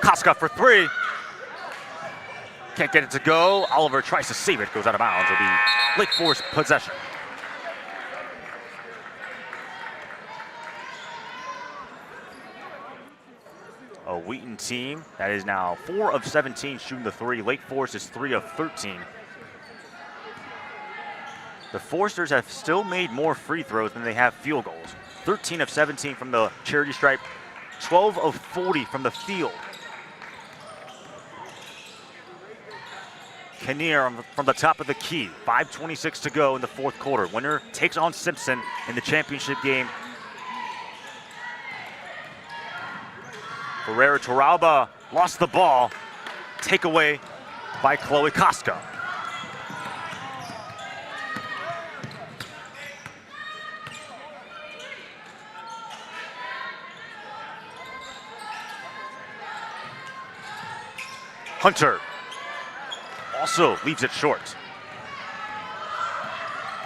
[SPEAKER 2] Koska for three. Can't get it to go. Oliver tries to save it, goes out of bounds. It'll be Lake Forest possession. A Wheaton team that is now 4 of 17 shooting the three. Lake Forest is 3 of 13. The Foresters have still made more free throws than they have field goals. 13 of 17 from the charity stripe, 12 of 40 from the field. Kinnear from the top of the key, 5:26 to go in the fourth quarter. Winner takes on Simpson in the championship game. Ferreira Taraba lost the ball. Takeaway by Chloe Koska. Hunter also leaves it short.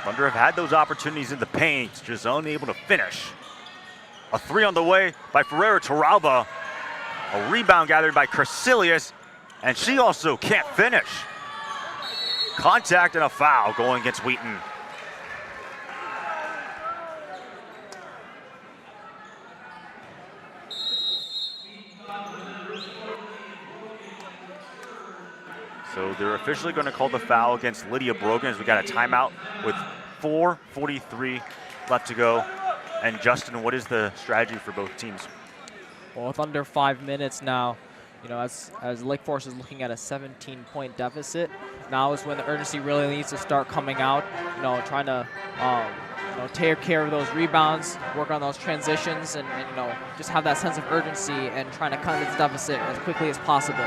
[SPEAKER 2] Thunder have had those opportunities in the paint, just unable to finish. A three on the way by Ferreira Taraba. A rebound gathered by Crecilius, and she also can't finish. Contact and a foul going against Wheaton. So they're officially going to call the foul against Lydia Brogan as we got a timeout with 4:43 left to go. And Justin, what is the strategy for both teams?
[SPEAKER 3] Well, with under 5 minutes now, You know, as Lake Forest is looking at a 17-point deficit, now is when the urgency really needs to start coming out. You know, trying to take care of those rebounds, work on those transitions, and you know, just have that sense of urgency and trying to cut this deficit as quickly as possible.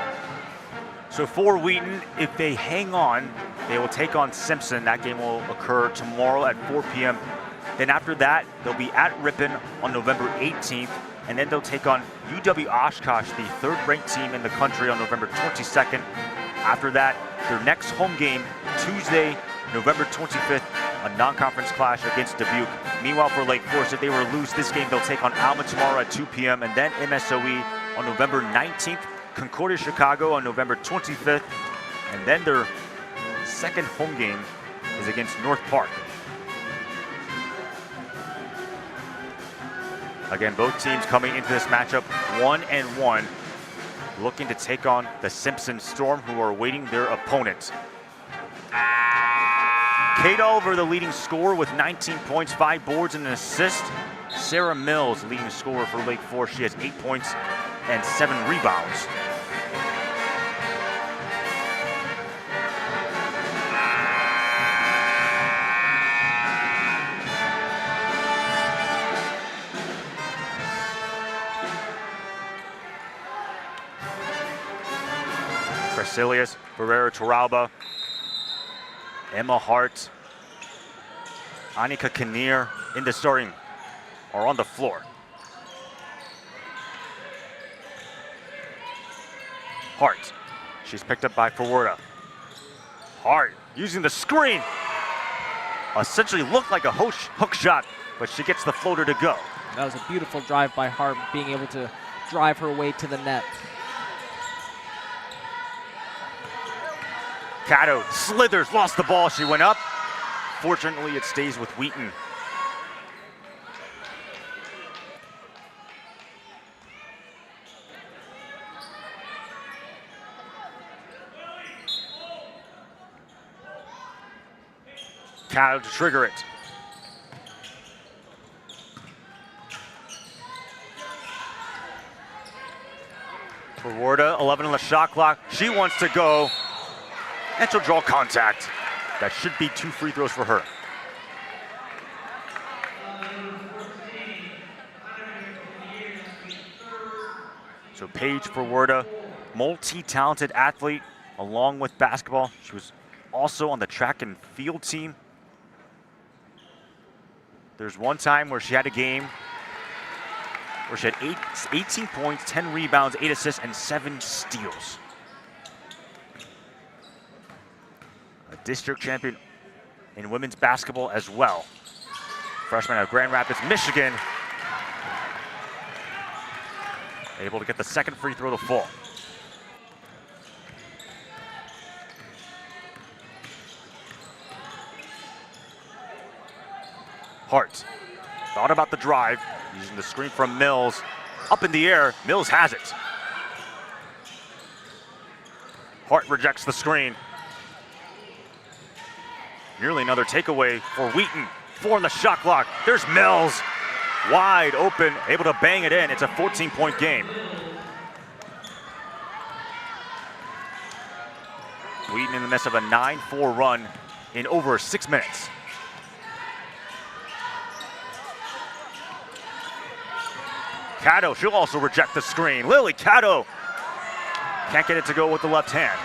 [SPEAKER 2] So for Wheaton, if they hang on, they will take on Simpson. That game will occur tomorrow at 4 p.m. Then after that, they'll be at Ripon on November 18th, and then they'll take on UW-Oshkosh, the third-ranked team in the country, on November 22nd. After that, their next home game, Tuesday, November 25th, a non-conference clash against Dubuque. Meanwhile, for Lake Forest, if they were to lose this game, they'll take on Alma tomorrow at 2 p.m. and then MSOE on November 19th, Concordia, Chicago on November 25th, and then their second home game is against North Park. Again, both teams coming into this matchup 1-1, looking to take on the Simpson Storm, who are awaiting their opponent. Kate Oliver, the leading scorer with 19 points, 5 boards, and an assist. Sarah Mills, leading scorer for Lake Forest. She has 8 points and 7 rebounds. Brasilius, Barrera Toralba, Emma Hart, Annika Kinnear in the starting or on the floor. Hart, she's picked up by Forwarda. Hart using the screen. Essentially looked like a hook shot, but she gets the floater to go.
[SPEAKER 3] That was a beautiful drive by Hart, being able to drive her way to the net.
[SPEAKER 2] Cato slithers, lost the ball, she went up. Fortunately, it stays with Wheaton. Cato to trigger it. Forwarda, 11 on the shot clock. She wants to go. And she'll draw contact. That should be 2 free throws for her. So Paige Forwarda, multi-talented athlete along with basketball. She was also on the track and field team. There's one time where she had a game where she had 18 points, 10 rebounds, 8 assists, and 7 steals. A district champion in women's basketball as well. Freshman out of Grand Rapids, Michigan. Able to get the second free throw to fall. Hart thought about the drive, using the screen from Mills. Up in the air, Mills has it. Hart rejects the screen. Nearly another takeaway for Wheaton. 4 on the shot clock. There's Mills. Wide open, able to bang it in. It's a 14-point game. Wheaton in the midst of a 9-4 run in over 6 minutes. Cato, she'll also reject the screen. Lily Cato can't get it to go with the left hand.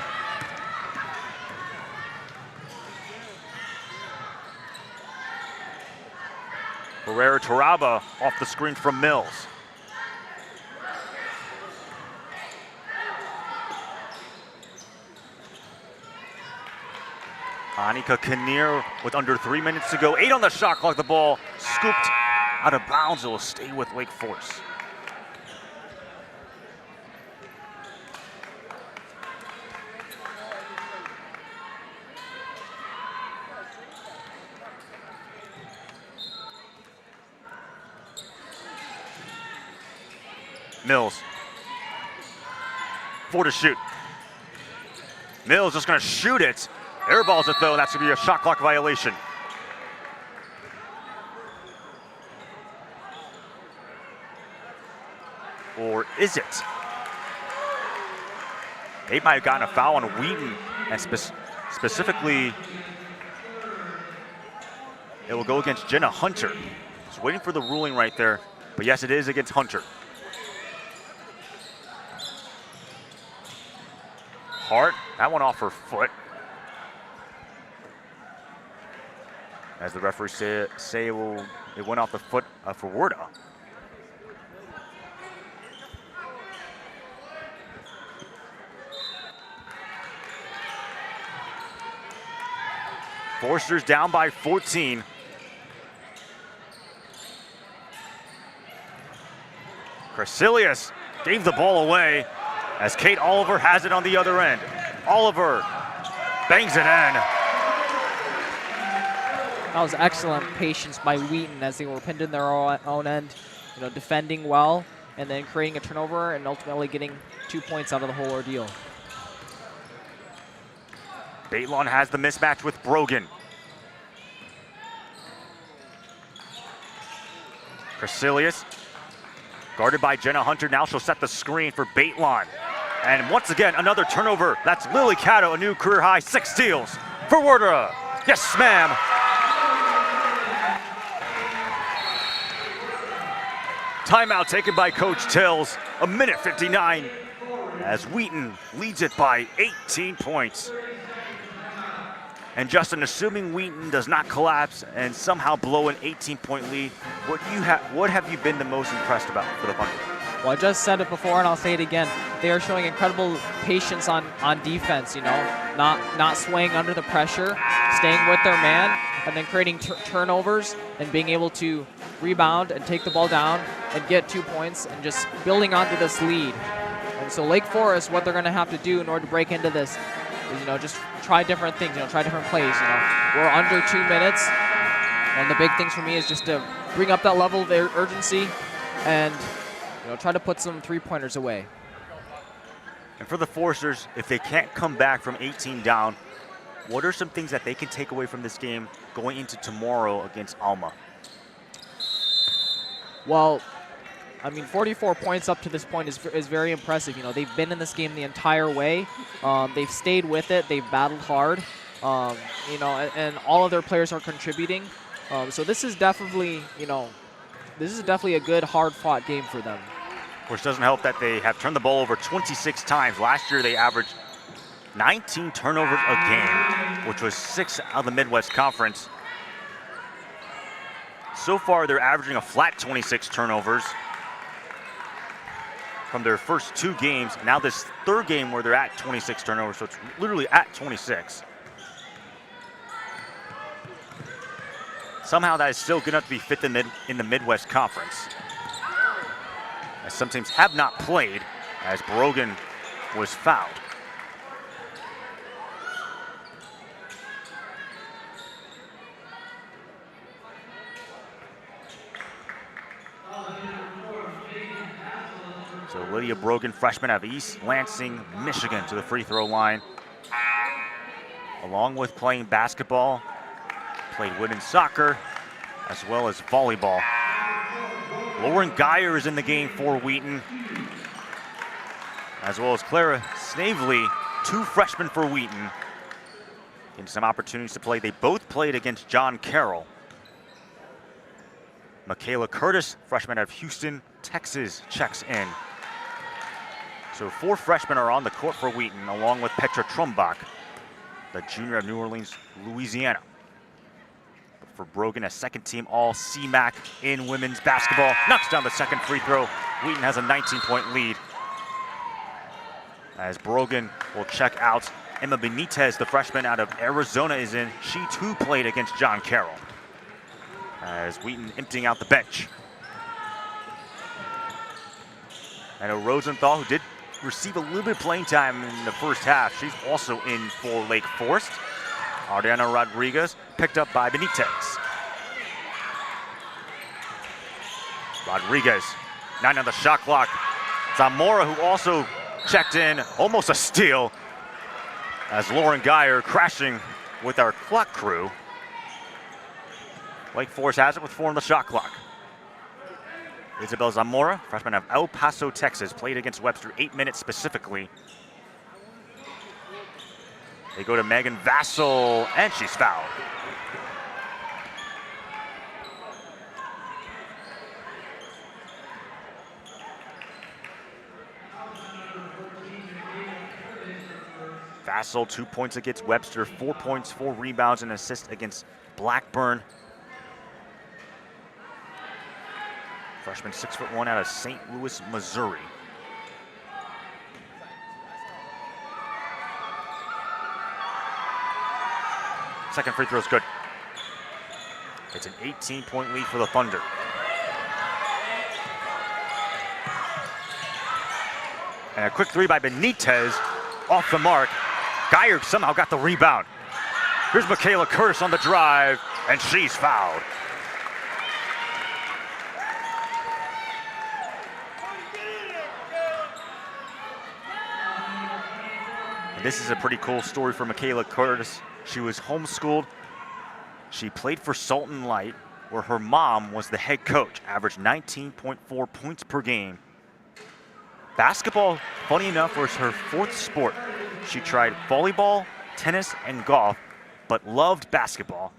[SPEAKER 2] Barrera Toralba off the screen from Mills. Annika Kinnear with under 3 minutes to go. 8 on the shot clock. The ball scooped out of bounds. It will stay with Lake Forest. Mills. 4 to shoot. Mills just going to shoot it. Airballs it though. That's going to be a shot clock violation. Or is it? They might have gotten a foul on Wheaton, and specifically, it will go against Jenna Hunter. Just waiting for the ruling right there, but yes, it is against Hunter. Hart, that one off her foot. As the referees say it went off the foot of Forwarda. Forsters down by 14. Crecilius gave the ball away as Kate Oliver has it on the other end. Oliver bangs it in.
[SPEAKER 3] That was excellent patience by Wheaton as they were pinned in their own end, defending well and then creating a turnover and ultimately getting 2 points out of the whole ordeal.
[SPEAKER 2] Baitlon has the mismatch with Brogan. Crecilius, guarded by Jenna Hunter. Now she'll set the screen for Baitlon. And once again, another turnover. That's Lily Caddo, a new career high, 6 steals for Wardra. Yes, ma'am. Timeout taken by Coach Tills. 1:59 as Wheaton leads it by 18 points. And Justin, assuming Wheaton does not collapse and somehow blow an 18-point lead, what have you been the most impressed about for the Thunder?
[SPEAKER 3] Well, I just said it before and I'll say it again. They are showing incredible patience on defense, not swaying under the pressure, staying with their man, and then creating turnovers and being able to rebound and take the ball down and get 2 points and just building onto this lead. And so Lake Forest, what they're going to have to do in order to break into this is, just try different things, try different plays. We're under 2 minutes, and the big things for me is just to bring up that level of urgency and try to put some three-pointers away.
[SPEAKER 2] And for the Forsters, if they can't come back from 18 down, what are some things that they can take away from this game going into tomorrow against Alma?
[SPEAKER 3] Well, 44 points up to this point is very impressive. They've been in this game the entire way. They've stayed with it. They've battled hard. And all of their players are contributing. So this is definitely, a good, hard-fought game for them.
[SPEAKER 2] Of course, it doesn't help that they have turned the ball over 26 times. Last year, they averaged 19 turnovers a game, which was 6 out of the Midwest Conference. So far, they're averaging a flat 26 turnovers from their first 2 games. Now this third game where they're at 26 turnovers, so it's literally at 26. Somehow that is still good enough to be fifth in the Midwest Conference. As some teams have not played, as Brogan was fouled. So Lydia Brogan, freshman out of East Lansing, Michigan, to the free throw line. Along with playing basketball, played women's soccer, as well as volleyball. Lauren Geyer is in the game for Wheaton, as well as Clara Snavely, 2 freshmen for Wheaton. Getting some opportunities to play. They both played against John Carroll. Michaela Curtis, freshman out of Houston, Texas, checks in. So 4 freshmen are on the court for Wheaton, along with Petra Trumbach, the junior of New Orleans, Louisiana. For Brogan, a second-team All-CMAC in women's basketball. Knocks down the second free throw. Wheaton has a 19-point lead. As Brogan will check out, Emma Benitez, the freshman out of Arizona, is in. She, too, played against John Carroll. As Wheaton emptying out the bench. I know Rosenthal, who did receive a little bit of playing time in the first half, she's also in for Lake Forest. Ariana Rodriguez picked up by Benitez. Rodriguez, 9 on the shot clock. Zamora, who also checked in, almost a steal, as Lauren Geyer crashing with our clock crew. Lake Forest has it with 4 on the shot clock. Isabel Zamora, freshman of El Paso, Texas, played against Webster 8 minutes specifically. They go to Megan Vassell, and she's fouled. Vassell, 2 points against Webster, 4 points, 4 rebounds, and assists against Blackburn. Freshman 6'1" out of St. Louis, Missouri. Second free throw is good. It's an 18-point lead for the Thunder. And a quick three by Benitez, off the mark. Geyer somehow got the rebound. Here's Michaela Curtis on the drive, and she's fouled. And this is a pretty cool story for Michaela Curtis. She was homeschooled. She played for Sultan Light, where her mom was the head coach, averaged 19.4 points per game. Basketball, funny enough, was her 4th sport. She tried volleyball, tennis, and golf, but loved basketball.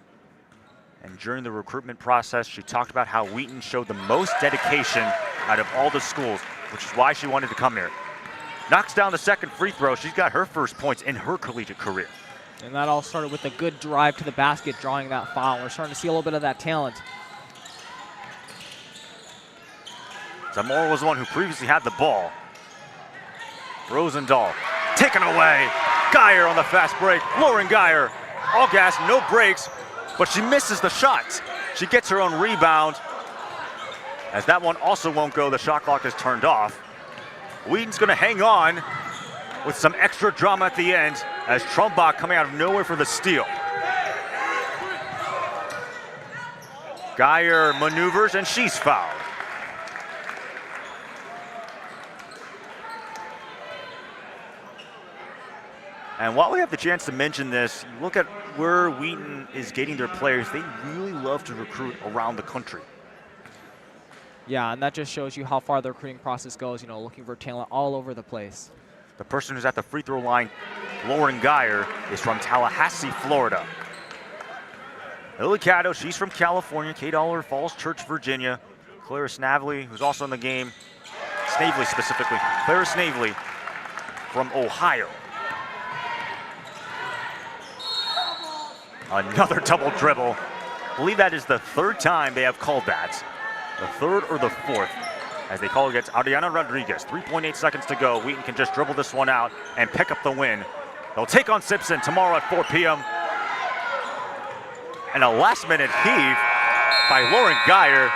[SPEAKER 2] And during the recruitment process, she talked about how Wheaton showed the most dedication out of all the schools, which is why she wanted to come here. Knocks down the second free throw. She's got her first points in her collegiate career.
[SPEAKER 3] And that all started with a good drive to the basket, drawing that foul. We're starting to see a little bit of that talent.
[SPEAKER 2] Zamora was the one who previously had the ball. Rosendahl taken away. Geyer on the fast break. Lauren Geyer, all gas, no breaks, but she misses the shot. She gets her own rebound. As that one also won't go, the shot clock is turned off. Wheaton's gonna hang on with some extra drama at the end as Trumbach coming out of nowhere for the steal. Geyer maneuvers and she's fouled. And while we have the chance to mention this, look at where Wheaton is getting their players. They really love to recruit around the country.
[SPEAKER 3] Yeah, and that just shows you how far the recruiting process goes, you know, looking for talent all over the place.
[SPEAKER 2] The person who's at the free throw line, Lauren Geyer, is from Tallahassee, Florida. Lily Caddo, she's from California. Kate Oliver, Falls Church, Virginia. Clara Snavely, who's also in the game. Snavely specifically. Clara Snavely from Ohio. Another double dribble. I believe that is the 3rd time they have called that. The 3rd or the 4th, as they call against Adriana Rodriguez. 3.8 seconds to go. Wheaton can just dribble this one out and pick up the win. They'll take on Simpson tomorrow at 4 p.m. And a last-minute heave by Lauren Geyer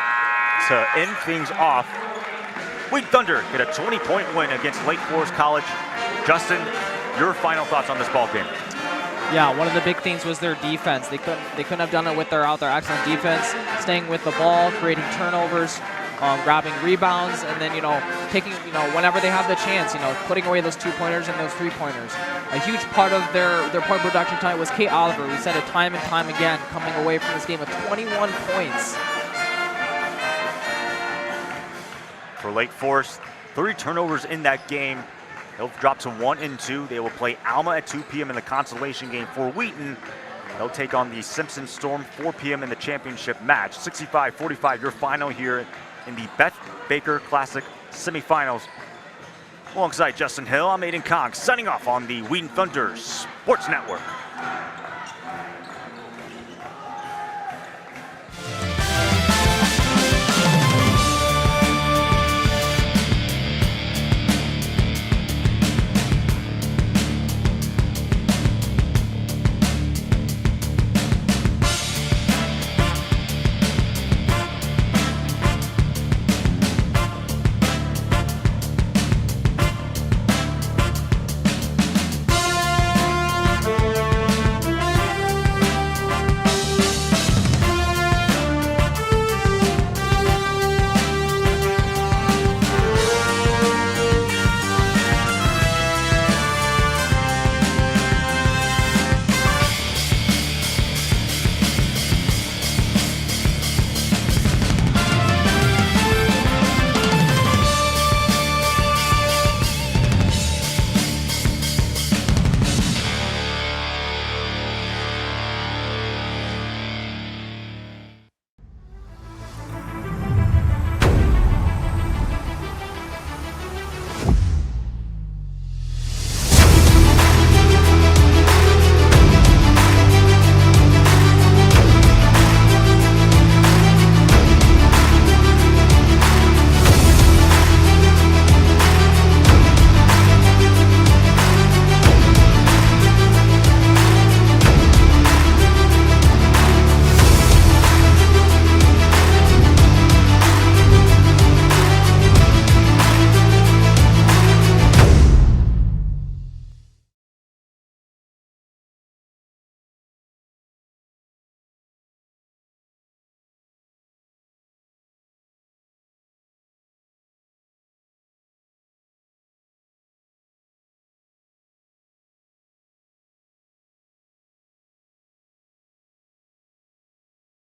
[SPEAKER 2] to end things off. Wheaton Thunder get a 20-point win against Lake Forest College. Justin, your final thoughts on this ball game?
[SPEAKER 3] Yeah, one of the big things was their defense. They couldn't have done it without their excellent defense, staying with the ball, creating turnovers, grabbing rebounds, and then, you know, taking, you know, whenever they have the chance, you know, putting away those 2-pointers and those 3-pointers. A huge part of their point production tonight was Kate Oliver. We said it time and time again, coming away from this game with 21 points.
[SPEAKER 2] For Lake Forest, 3 turnovers in that game. They'll drop to 1 and 2. They will play Alma at 2 p.m. in the consolation game. For Wheaton, they'll take on the Simpson Storm 4 p.m. in the championship match. 65-45, your final here in the Beth Baker Classic semifinals. Alongside Justin Hill, I'm Aiden Kong, signing off on the Wheaton Thunder Sports Network.